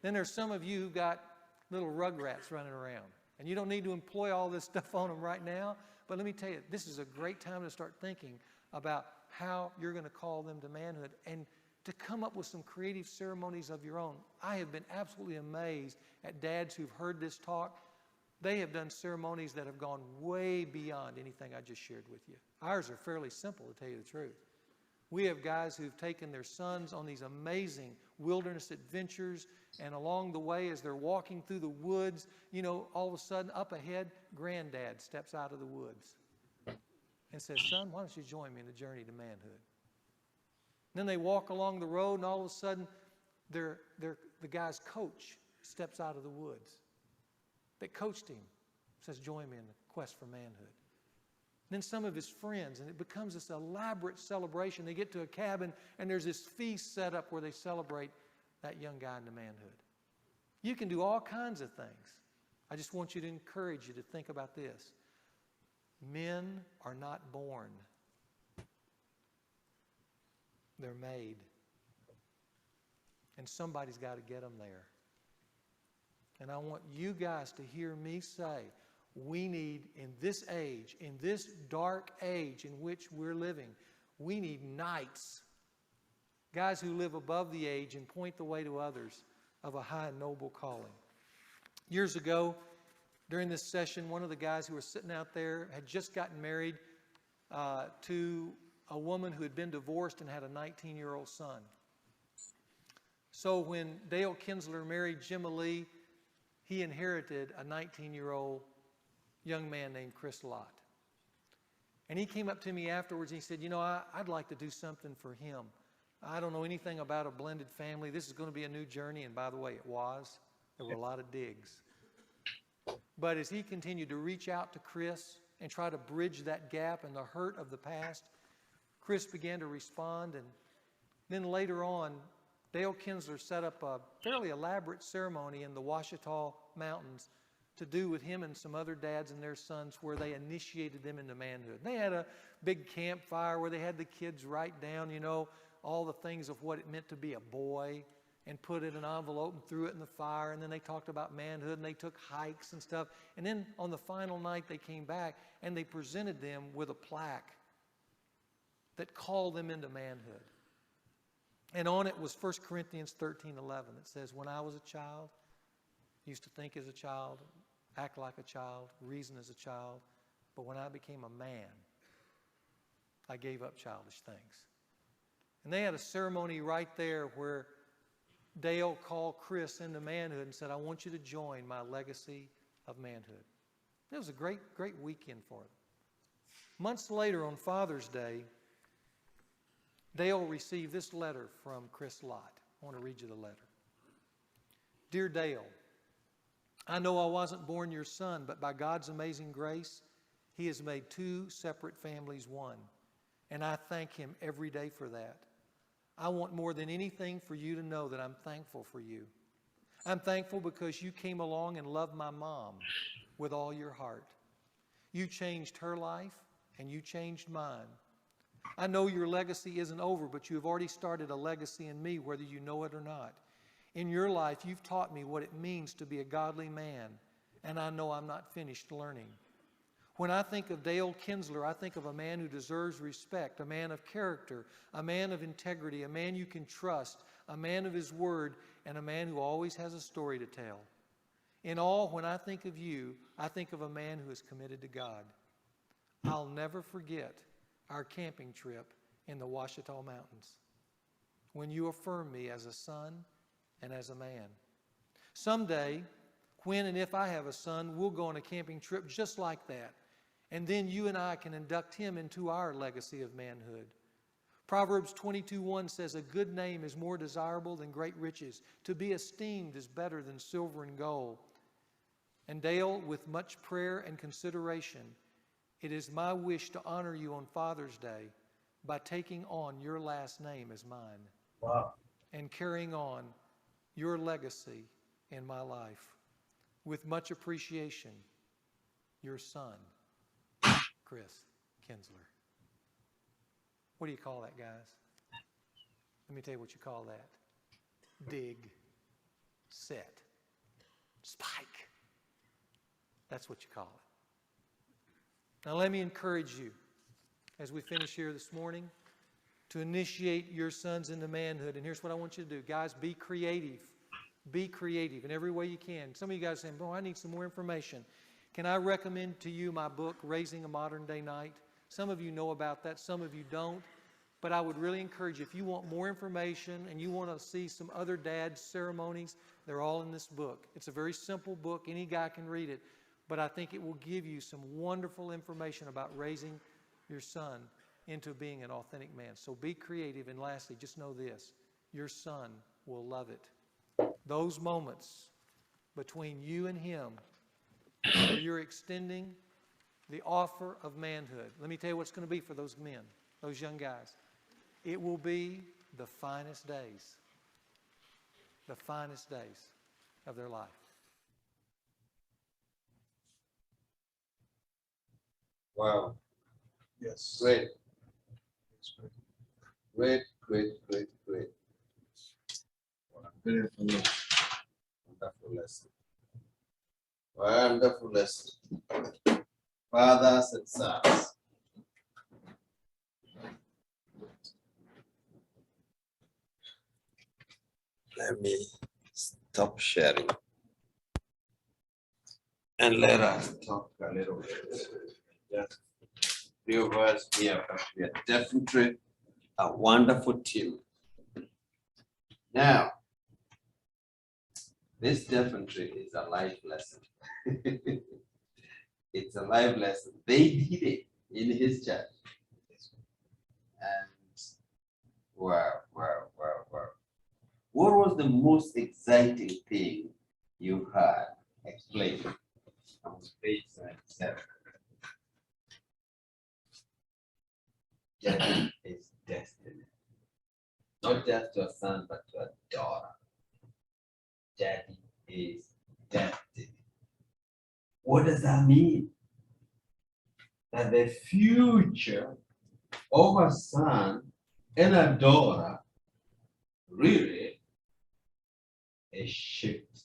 Speaker 3: Then there's some of you who got little rugrats running around, and you don't need to employ all this stuff on them right now, but let me tell you, this is a great time to start thinking about how you're going to call them to manhood and to come up with some creative ceremonies of your own. I have been absolutely amazed at dads who've heard this talk. They have done ceremonies that have gone way beyond anything I just shared with you. Ours are fairly simple, to tell you the truth. We have guys who've taken their sons on these amazing wilderness adventures, and along the way, as they're walking through the woods, you know, all of a sudden, up ahead, granddad steps out of the woods and says, son, why don't you join me in the journey to manhood? Then they walk along the road, and all of a sudden, the guy's coach steps out of the woods that coached him, says, join me in the quest for manhood. Then some of his friends, and it becomes this elaborate celebration. They get to a cabin, and there's this feast set up where they celebrate that young guy into manhood. You can do all kinds of things. I just want you to encourage you to think about this. Men are not born. They're made. And somebody's got to get them there. And I want you guys to hear me say, we need, in this age, in this dark age in which we're living, we need knights. Guys who live above the age and point the way to others of a high and noble calling. Years ago, during this session, one of the guys who was sitting out there had just gotten married to a woman who had been divorced and had a 19-year-old son. So when Dale Kinsler married Jimma Lee, he inherited a 19-year-old young man named Chris Lott. And he came up to me afterwards and he said, you know, I'd like to do something for him. I don't know anything about a blended family. This is going to be a new journey. And by the way, it was. There were a lot of digs. But as he continued to reach out to Chris and try to bridge that gap and the hurt of the past, Chris began to respond. And then later on, Dale Kinsler set up a fairly elaborate ceremony in the Ouachita Mountains to do with him and some other dads and their sons where they initiated them into manhood. They had a big campfire where they had the kids write down, you know, all the things of what it meant to be a boy and put it in an envelope and threw it in the fire. And then they talked about manhood and they took hikes and stuff. And then on the final night they came back and they presented them with a plaque that called them into manhood. And on it was 1 Corinthians 13:11. It says, when I was a child, used to think as a child, act like a child, reason as a child. But when I became a man, I gave up childish things. And they had a ceremony right there where Dale called Chris into manhood and said, I want you to join my legacy of manhood. It was a great, great weekend for them. Months later, on Father's Day, Dale received this letter from Chris Lott. I want to read you the letter. Dear Dale, I know I wasn't born your son, but by God's amazing grace, He has made 2 separate families one. And I thank Him every day for that. I want more than anything for you to know that I'm thankful for you. I'm thankful because you came along and loved my mom with all your heart. You changed her life and you changed mine. I know your legacy isn't over, but you have already started a legacy in me, whether you know it or not. In your life, you've taught me what it means to be a godly man, and I know I'm not finished learning. When I think of Dale Kinsler, I think of a man who deserves respect, a man of character, a man of integrity, a man you can trust, a man of his word, and a man who always has a story to tell. In all, when I think of you, I think of a man who is committed to God. I'll never forget our camping trip in the Ouachita Mountains, when you affirmed me as a son and as a man. Someday, when and if I have a son, we'll go on a camping trip just like that. And then you and I can induct him into our legacy of manhood. Proverbs 22:1 says, a good name is more desirable than great riches. To be esteemed is better than silver and gold. And Dale, with much prayer and consideration, it is my wish to honor you on Father's Day by taking on your last name as mine.
Speaker 1: Wow.
Speaker 3: And carrying on your legacy in my life. With much appreciation, your son, Chris Kinsler. What do you call that, guys? Let me tell you what you call that. Dig, set, spike. That's what you call it. Now let me encourage you, as we finish here this morning, to initiate your sons into manhood. And here's what I want you to do. Guys, be creative. Be creative in every way you can. Some of you guys are saying, boy, I need some more information. Can I recommend to you my book, Raising a Modern Day Knight? Some of you know about that, some of you don't. But I would really encourage you, if you want more information and you want to see some other dad's ceremonies, they're all in this book. It's a very simple book. Any guy can read it. But I think it will give you some wonderful information about raising your son into being an authentic man. So be creative. And lastly, just know this. Your son will love it. Those moments between you and him where you're extending the offer of manhood. Let me tell you what's going to be for those men, those young guys. It will be the finest days of their life.
Speaker 1: Wow.
Speaker 4: Yes.
Speaker 1: Great. Great, great, great, great.
Speaker 2: Good information.
Speaker 1: Wonderful lesson. Wonderful lesson. Fathers and sons. Let me stop sharing. And let us talk a little bit. Just few of us here, but we are definitely a wonderful team. Now, this definitely is a life lesson. It's a life lesson. They did it in his church. And wow. What was the most exciting thing you heard? Explain. On page 77. Daddy is destiny. Not just to a son, but to a daughter. Daddy is destiny. What does that mean? That the future of a son and a daughter really is shaped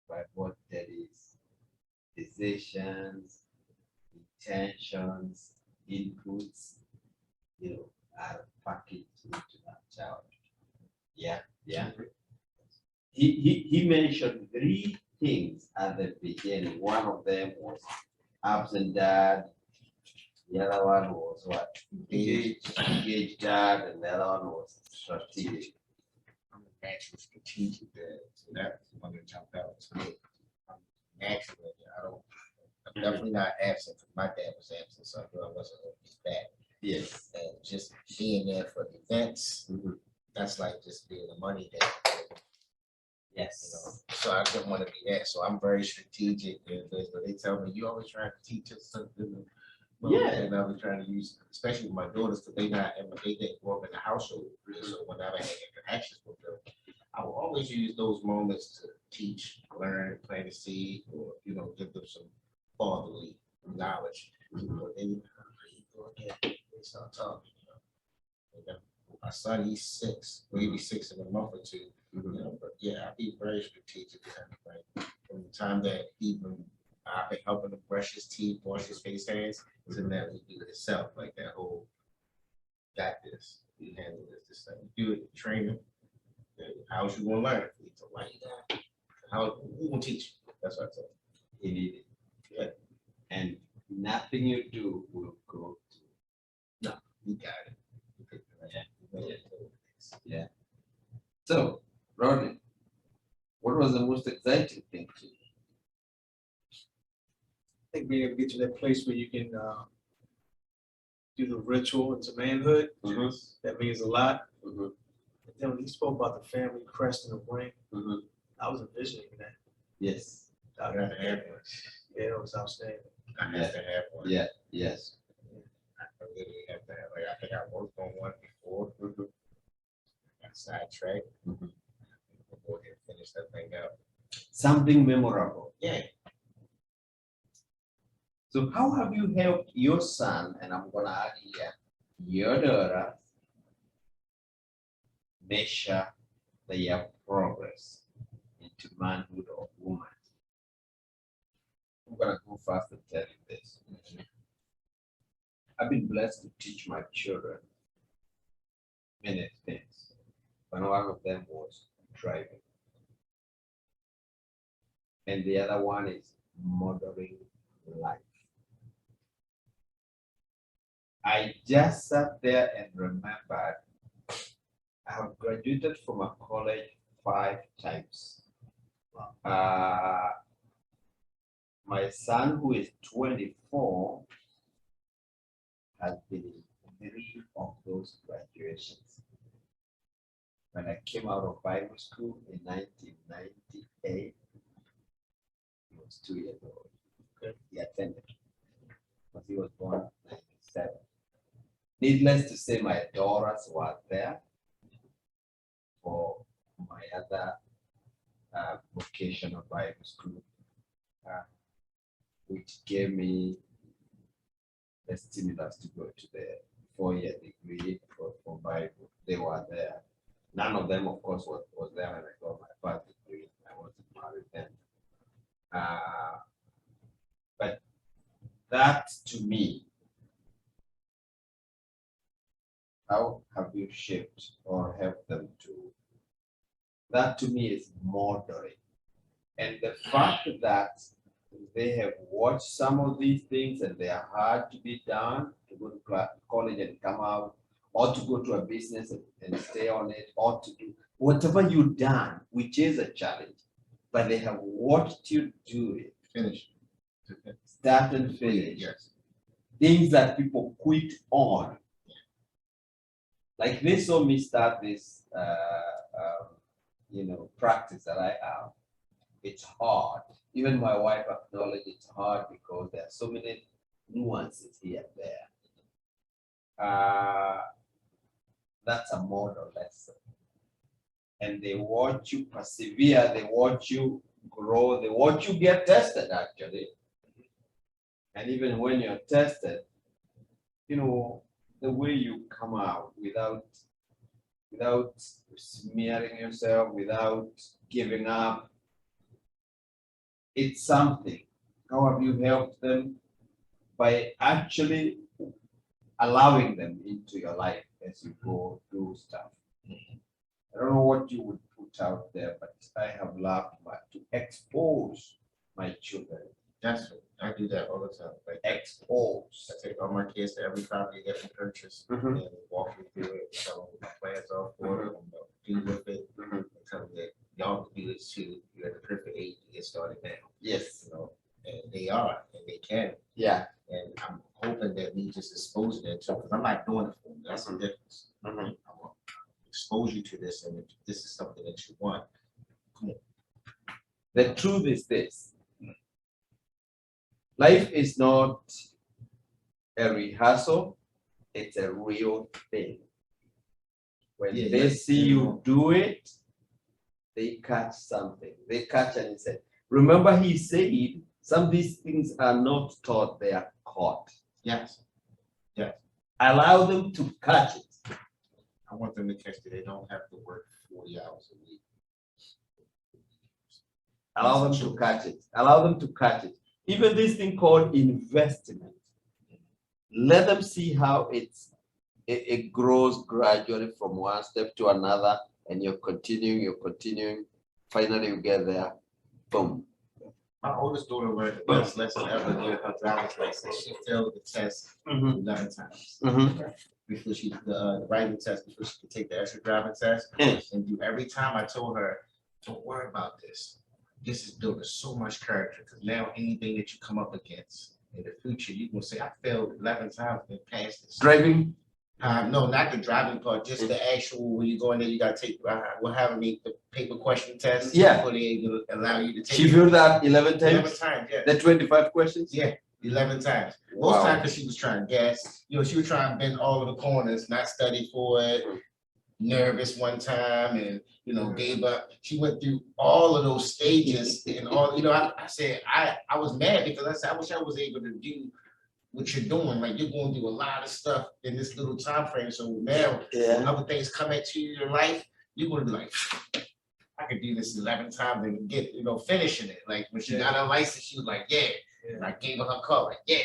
Speaker 1: by what daddy's decisions, intentions, inputs, are packaged into that child. Yeah. He mentioned three things at the beginning. One of them was absent dad. The other one was what? Engaged dad, and the other one was strategic.
Speaker 2: I'm a natural strategic dad, so that's the one that jumped out to me. I'm naturally, I'm definitely not absent, because my dad was absent, so I knew I wasn't going to be back.
Speaker 1: Yes.
Speaker 2: And just being there for the events, that's like just being a money dad.
Speaker 1: Yes.
Speaker 2: So I didn't want to be that. So I'm very strategic. And they tell me, you always trying to teach us something.
Speaker 1: Yeah.
Speaker 2: And I was trying to use, especially with my daughters, because they didn't grow up in the household. So whenever I had interactions with them, I will always use those moments to teach, learn, plant a seed, or, you know, give them some fatherly knowledge. But then, they start talking, you know. And then my son, he's 6, maybe 6 in a month or 2, you know, but yeah, I'll be very strategic with everything. From the time that I've been helping him brush his teeth, wash his face, hands, to now he do it himself, like that whole, got this, you handle this thing, do it, train him. How's you gonna learn? It's a light. How who gonna teach you? That's what I said.
Speaker 1: You need it.
Speaker 2: Yeah.
Speaker 1: And nothing you do will go to.
Speaker 2: You got it. You picked it right.
Speaker 1: Yeah.
Speaker 2: You know
Speaker 1: Yeah.
Speaker 2: it.
Speaker 1: So, Rodney, what was the most exciting thing to you?
Speaker 4: I think being able to get to that place where you can do the ritual into manhood, that means a lot.
Speaker 1: Mhm.
Speaker 4: And then when you spoke about the family crest and the ring,
Speaker 1: Mhm.
Speaker 4: I was envisioning that.
Speaker 1: Yes.
Speaker 2: I gotta have one.
Speaker 4: Yeah, it was outstanding.
Speaker 2: I have to have one.
Speaker 1: Yeah. Yes.
Speaker 2: I literally have to have. Like I think I worked on one before. Got sidetracked.
Speaker 1: Mhm.
Speaker 2: We'll go ahead and finish that thing out.
Speaker 1: Something memorable.
Speaker 2: Yeah.
Speaker 1: So, how have you helped your son, and I'm gonna add here, your daughter, measure their progress into manhood or woman? I'm gonna go fast and tell you this. I've been blessed to teach my children many things, but one of them was driving. And the other one is modeling life. I just sat there and remembered I have graduated from a college 5 times. My son, who is 24, has been in 3 of those graduations. When I came out of Bible school in 1998, he was 2 years old. He attended, but he was born in 1997. Needless to say, my daughters were there for my other vocational Bible school, which gave me the stimulus to go to the 4-year degree for Bible. They were there. None of them, of course, was there when I got my first degree. I wasn't married then. But that to me, how have you shaped or helped them to? That to me is modeling. And the fact that they have watched some of these things and they are hard to be done, to go to college and come out, or to go to a business and stay on it, or to do whatever you've done, which is a challenge, but they have watched you do it.
Speaker 2: Finish.
Speaker 1: Start and finish.
Speaker 2: Yes.
Speaker 1: Things that people quit on. Like they saw me start this, practice that I have. It's hard. Even my wife acknowledged it's hard because there are so many nuances here and there. That's a model lesson. And they watch you persevere, they watch you grow, they watch you get tested actually. And even when you're tested, the way you come out without smearing yourself, without giving up, it's something. How have you helped them? By actually allowing them into your life as you go do stuff. I don't know what you would put out there, but I have loved to expose my children.
Speaker 2: That's what I do that all the time. Like
Speaker 1: Expose.
Speaker 2: I take all my kids to every property that we purchase
Speaker 1: Mhm.
Speaker 2: and walk them through it, tell them what my plans are for it, and do with it. And tell them that y'all can do this too. You're at the perfect age to get started now.
Speaker 1: Yes.
Speaker 2: And they are, and they can.
Speaker 1: Yeah.
Speaker 2: And I'm hoping that me just exposing it to, because I'm not doing it for them. That's the difference. I want to expose you to this, and if this is something that you want.
Speaker 1: The truth is this. Life is not a rehearsal, it's a real thing. When
Speaker 2: Yeah,
Speaker 1: they
Speaker 2: yes,
Speaker 1: see you do it,
Speaker 5: they catch something. They catch an insect. Remember, he said some of these things are not taught, they are caught.
Speaker 2: Yes,
Speaker 5: Allow them to catch it.
Speaker 2: I want them to catch it. They don't have to work 40 hours a week.
Speaker 5: Allow them to catch it. Allow them to catch it. Even this thing called investment. Let them see how it grows gradually from one step to another, and you're continuing. Finally, you get there. Boom.
Speaker 2: My oldest daughter learned the best lesson ever get her driver's license. She failed the test 11 times. Before she, the writing test, before she could take the extra driving test. And do every time I told her, don't worry about this. This is building so much character, because now anything that you come up against in the future, you can say, I failed 11 times and passed this.
Speaker 5: Driving.
Speaker 2: No, not the driving part, just the actual, when you go in there, you gotta take, we're having the paper question test.
Speaker 5: Yeah.
Speaker 2: Before they allow you to take.
Speaker 5: She viewed that 11
Speaker 2: 11
Speaker 5: times.
Speaker 2: times, yeah.
Speaker 5: The 25 questions.
Speaker 2: Yeah, 11 times. Most
Speaker 5: Wow.
Speaker 2: times because she was trying to guess, she was trying to bend all of the corners, not study for it. Nervous one time and, gave up. She went through all of those stages and all, I said, I was mad because I said, I wish I was able to do what you're doing. Like, you're going to do a lot of stuff in this little time frame. So now when other things come at you in your life, you're going to be like, I could do this 11 times and get, finishing it. Like when she got her license, she was like, yeah. And I gave her car, like, yeah.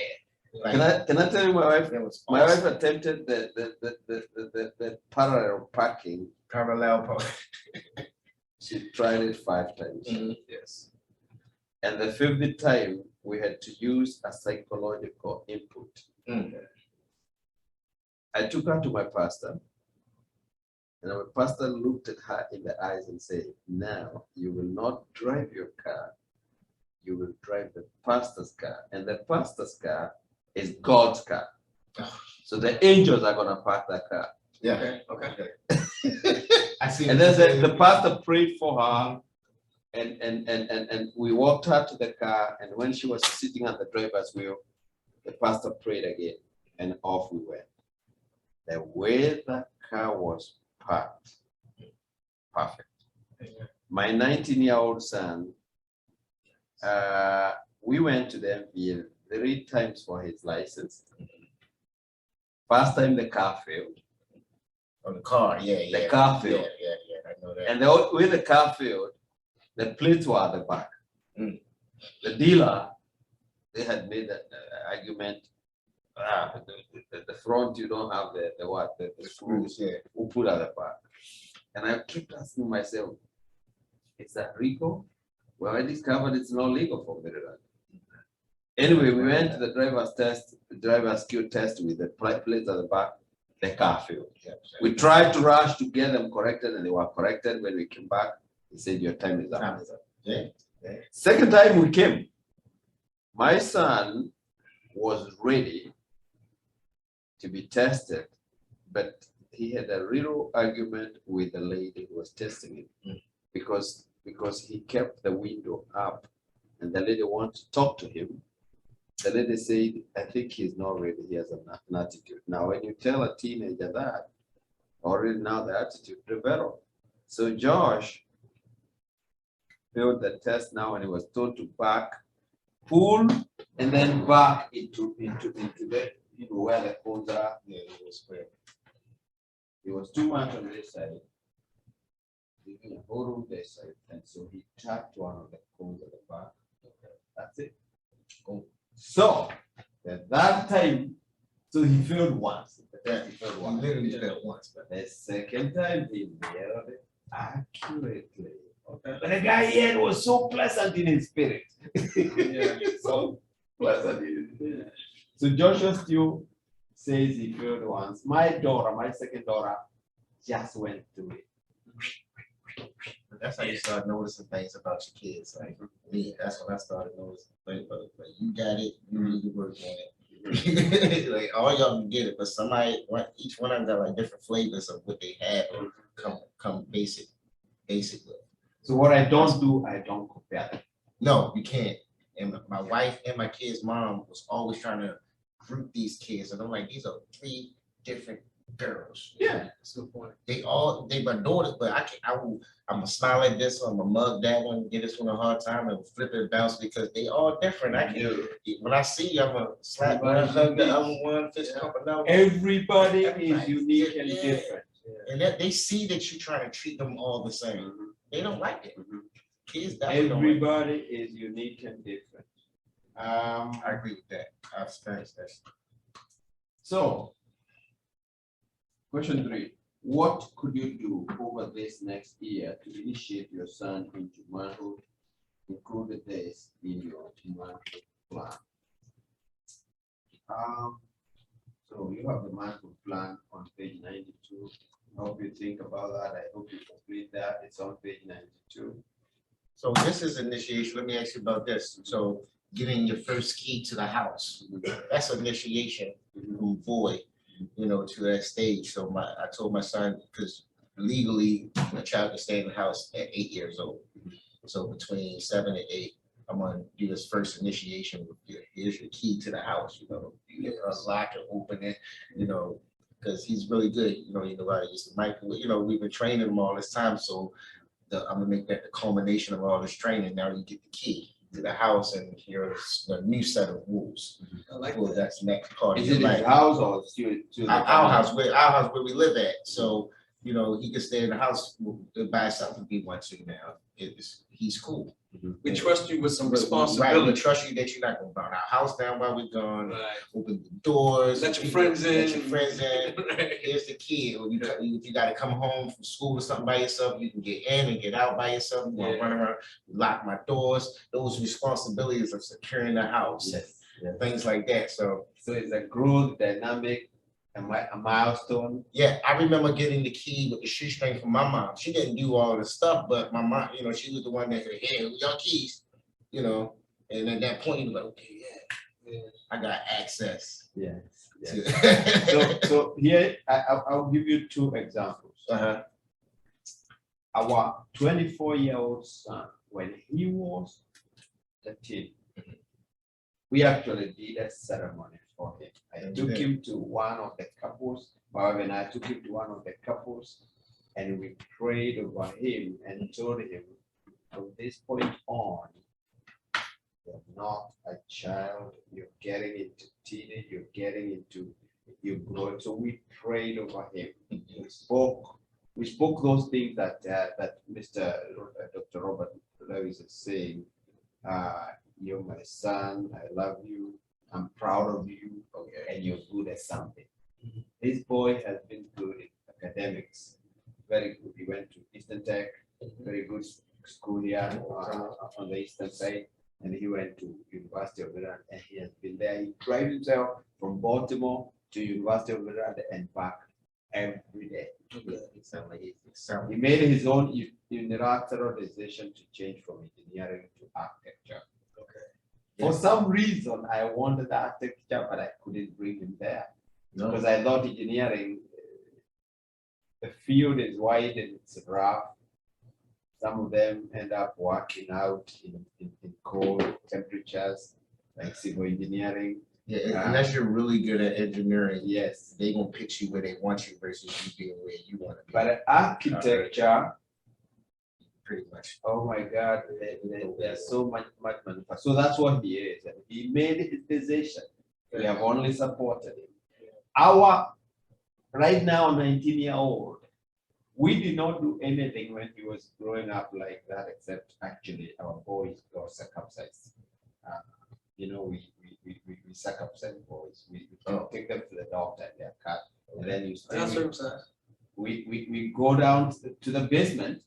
Speaker 2: Like,
Speaker 5: Can I tell you, my wife?
Speaker 2: that was
Speaker 5: My
Speaker 2: awesome.
Speaker 5: wife attempted the parallel parking.
Speaker 2: Parallel park.
Speaker 5: She tried it 5 times.
Speaker 4: Yes.
Speaker 5: And the 5th time, we had to use a psychological input. I took her to my pastor, and my pastor looked at her in the eyes and said, now you will not drive your car, you will drive the pastor's car. And the pastor's car is God's car. So the angels are going to park that car.
Speaker 2: Yeah. Okay. I see.
Speaker 5: And then the pastor prayed for her, and we walked her to the car. And when she was sitting at the driver's wheel, the pastor prayed again, and off we went. The way that car was parked, perfect. My 19-year-old son, we went to the MPL 3 times for his license. First time the car failed.
Speaker 2: On the car, yeah.
Speaker 5: The car failed.
Speaker 2: Yeah, I know that.
Speaker 5: And the way the car failed, the plates were at the back. The dealer, they had made that argument. The front, you don't have the screws.
Speaker 2: Yeah.
Speaker 5: Who put at the back? And I kept asking myself, is that legal? Well, I discovered it's not legal for Maryland. Anyway, we went to the driver's skill test with the plates at the back. The car failed. We tried to rush to get them corrected, and they were corrected. When we came back, he said, your time is up.
Speaker 2: Yeah.
Speaker 5: Second time we came, my son was ready to be tested, but he had a little argument with the lady who was testing him because he kept the window up, and the lady wanted to talk to him. The lady said, I think he's not ready. He has an attitude. Now, when you tell a teenager that, already now the attitude developed. So Josh failed the test now, and he was told to back, pull, and then back into the, where the cones are.
Speaker 2: Yeah, it was fair.
Speaker 5: It was too much on this side, leaving a whole room this side, and so he tapped one of the cones at the back. That's it. Oh. So at that time, so he failed once.
Speaker 2: Yeah, he literally failed once. But
Speaker 5: The second time he nailed it accurately. But the guy here was so pleasant in his spirit. So pleasant in his spirit. So Joshua still says he failed once. My second daughter, just went through it.
Speaker 2: that's how you start noticing things about your kids. Like me, that's when I started noticing. Like you got it, you need to work on it. Like all y'all can get it, but each one of them got like different flavors of what they have or come basically.
Speaker 5: So what I don't do, I don't compare them.
Speaker 2: No, you can't. And my wife and my kid's mom was always trying to group these kids, and I'm like, these are 3 different girls.
Speaker 5: Yeah.
Speaker 4: That's a good point.
Speaker 2: They my daughters, but I'm gonna smile at this one, I'm gonna mug that one, give this one a hard time and flip it and bounce because they all different. I can, when I see you, I'm gonna slap one,
Speaker 5: Everybody's
Speaker 2: hug the
Speaker 5: unique.
Speaker 2: other one, fist pump another.
Speaker 5: Everybody is
Speaker 2: Everybody.
Speaker 5: unique and
Speaker 2: Yeah.
Speaker 5: different.
Speaker 2: And that they see that you trying to treat them all the same. They don't like it.
Speaker 5: Mhm.
Speaker 2: Kids definitely don't like it.
Speaker 5: Everybody is unique and different.
Speaker 2: I agree with that. I've experienced that.
Speaker 5: So, question 3, what could you do over this next year to initiate your son into manhood? Include this in your manhood plan. So you have the manhood plan on page 92. I hope you think about that. I hope you complete that. It's on page 92.
Speaker 2: So this is initiation. Let me ask you about this. So getting your first key to the house, that's initiation from boy, to that stage. So I told my son, because legally a child can stay in the house at 8 years old. So between 7 and 8, I'm gonna do this first initiation with you. Here's your key to the house, you unlock and open it, because he's really good. How to use the microwave. We've been training him all this time, so I'm gonna make that the culmination of all this training. Now you get the key to the house, and here's a new set of rules.
Speaker 4: I like
Speaker 2: Well,
Speaker 4: that.
Speaker 2: that's the next part of
Speaker 5: Is
Speaker 2: your
Speaker 5: it
Speaker 2: life.
Speaker 5: his house or to the
Speaker 2: Our
Speaker 5: family?
Speaker 2: house where we live at. So, he can stay in the house by himself if he wants to now. He's cool.
Speaker 4: We trust you with some
Speaker 2: Right, we
Speaker 4: responsibility.
Speaker 2: trust you that you're not gonna burn our house down while we're gone.
Speaker 4: Right.
Speaker 2: Open the doors.
Speaker 4: Let your
Speaker 2: people-
Speaker 4: friends in.
Speaker 2: Let your friends in.
Speaker 4: Right.
Speaker 2: Here's the key. If you gotta come home from school or something by yourself, you can get in and get out by yourself. You wanna
Speaker 4: Yeah.
Speaker 2: run around, lock my doors. Those responsibilities of securing the house,
Speaker 5: Yes, yes.
Speaker 2: things like that. So,
Speaker 5: So it's a growth dynamic, a milestone.
Speaker 2: yeah, I remember getting the key with the shoestring from my mom. She didn't do all the stuff, but my mom, she was the one that said, "Here, your keys," And at that point, you was like, "Okay, yeah, I got access."
Speaker 5: Yes.
Speaker 2: to-
Speaker 5: So here, I'll give you 2 examples.
Speaker 2: Uh-huh.
Speaker 5: Our 24-year-old son, when he was 13, we actually did a ceremony for him. I took him to one of the couples, Bob and I took him to one of the couples, and we prayed over him and told him, from this point on, you're not a child, you're getting into teenage, you're getting into your growth. So we prayed over him. We spoke those things that Dr. Robert Lewis is saying. You're my son, I love you, I'm proud of you, and you're good at something. This boy has been good in academics, very good. He went to Eastern Tech, very good school here on the eastern side, and he went to University of Maryland, and he has been there. He drives himself from Baltimore to University of Maryland and back every day. He made his own unilateral decision to change from engineering to architecture. For some reason, I wanted architecture, but I couldn't bring him there because I thought engineering, the field is wide and it's rough. Some of them end up working out in cold temperatures, like civil engineering.
Speaker 2: Yeah, unless you're really good at engineering,
Speaker 5: Yes,
Speaker 2: they gonna pitch you where they want you versus you being where you want to be.
Speaker 5: but architecture,
Speaker 2: Pretty much.
Speaker 5: oh my God, there's so much manufacturing. So that's what he is, and he made his decision. We have only supported him. Right now, 19-year-old, we did not do anything when he was growing up like that, except actually our boys got circumcised. We circumcise boys. We take them to the doctor and they're cut. And then we go down to the basement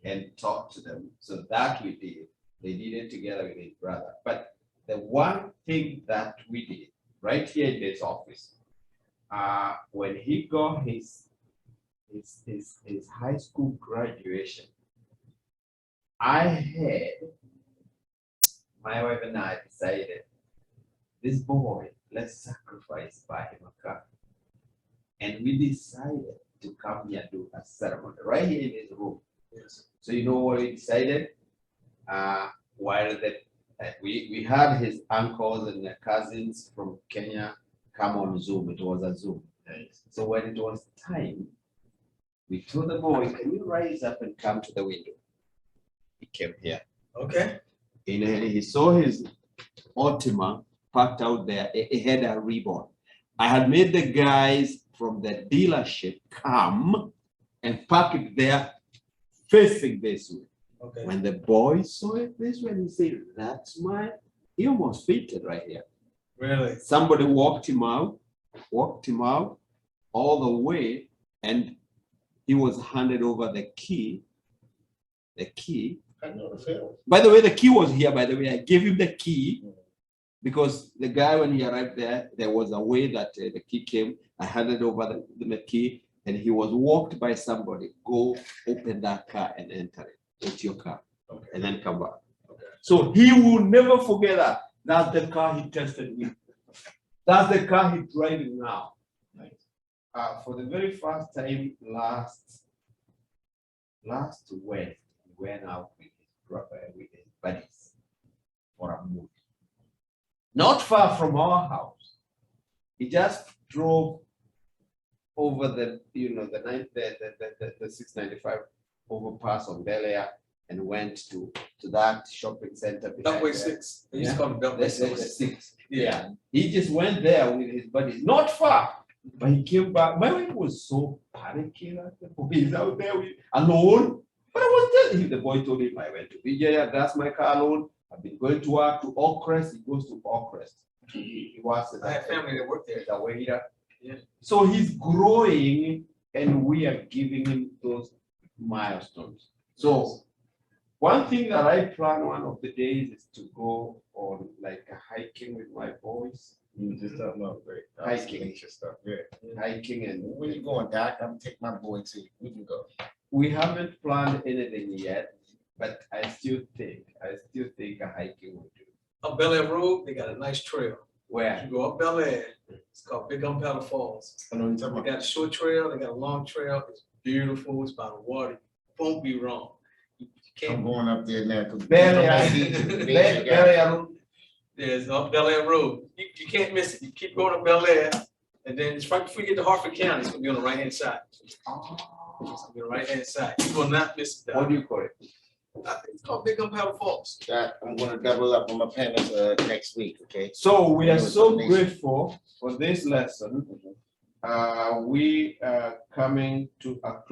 Speaker 5: and talk to them. So that we did. They did it together with his brother. But the one thing that we did right here in this office, when he got his high school graduation, my wife and I decided, this boy, let's sacrifice, buy him a car. And we decided to come here and do a ceremony right here in his room.
Speaker 4: Yes.
Speaker 5: So you know what we decided? We had his uncles and cousins from Kenya come on Zoom. It was a Zoom. So when it was time, we told the boy, can you rise up and come to the window? He came here.
Speaker 4: Okay.
Speaker 5: And he saw his Altima parked out there. It had a ribbon. I had made the guys from the dealership come and park it there facing this way.
Speaker 4: Okay.
Speaker 5: When the boy saw it this way, he said, that's mine. He almost fainted right here.
Speaker 4: Really?
Speaker 5: Somebody walked him out all the way, and he was handed over the key. The key.
Speaker 2: I know the film.
Speaker 5: By the way, the key was here, by the way. I gave him the key because the guy, when he arrived there, there was a way that the key came. I handed over the key, and he was walked by somebody. Go open that car and enter it. It's your car.
Speaker 4: Okay.
Speaker 5: And then come back.
Speaker 4: Okay.
Speaker 5: So he will never forget that. That's the car he tested with. That's the car he's driving now. For the very first time last Wednesday, he went out with his buddies for a movie. Not far from our house. He just drove over the 695 overpass on Bel Air and went to that shopping center. behind
Speaker 4: Beltway
Speaker 5: there.
Speaker 4: 6. They used to call it Beltway
Speaker 5: That's the
Speaker 4: 6.
Speaker 5: 6.
Speaker 4: Yeah.
Speaker 5: He just went there with his buddies, not far, but he came back. My wife was so panicking. He's out there alone. But I was telling him, the boy told him, I went to Vijaya, that's my car alone. I've been going to work to Oakcrest. He goes to Oakcrest. He was
Speaker 4: I had family that worked there.
Speaker 5: as a waiter.
Speaker 4: Yeah.
Speaker 5: So he's growing, and we are giving him those milestones. So one thing that I plan one of the days is to go on like a hiking with my boys.
Speaker 2: You just talking about great.
Speaker 5: Hiking.
Speaker 2: Nature stuff, yeah.
Speaker 5: Hiking, and
Speaker 2: Where you going, Doc? I'm gonna take my boy too. We can go.
Speaker 5: we haven't planned anything yet, but I still think a hiking would do.
Speaker 4: Up Bel Air Road, they got a nice trail.
Speaker 5: Where?
Speaker 4: You go up Bel Air, it's called Big Gunpowder Falls.
Speaker 2: I know what you're
Speaker 4: They
Speaker 2: talking
Speaker 4: got a short trail, they got a long trail. It's beautiful. It's by the water. Won't be wrong. You
Speaker 2: I'm
Speaker 4: can't.
Speaker 2: going up there now. 'cause
Speaker 5: Bel Air.
Speaker 2: I'm a nature guy.
Speaker 5: Bel Air.
Speaker 4: There's up Bel Air Road. You can't miss it. You keep going up Bel Air, and then it's right before you get to Hartford County. It's gonna be on the right hand side. It's gonna be on the right hand side. You will not miss it.
Speaker 5: What do you call it?
Speaker 4: I think it's called Big Gunpowder Falls.
Speaker 2: Doc, I'm gonna double up on my payments next week, okay?
Speaker 5: So we are so
Speaker 2: Donation.
Speaker 5: grateful for this lesson. We are coming to a close.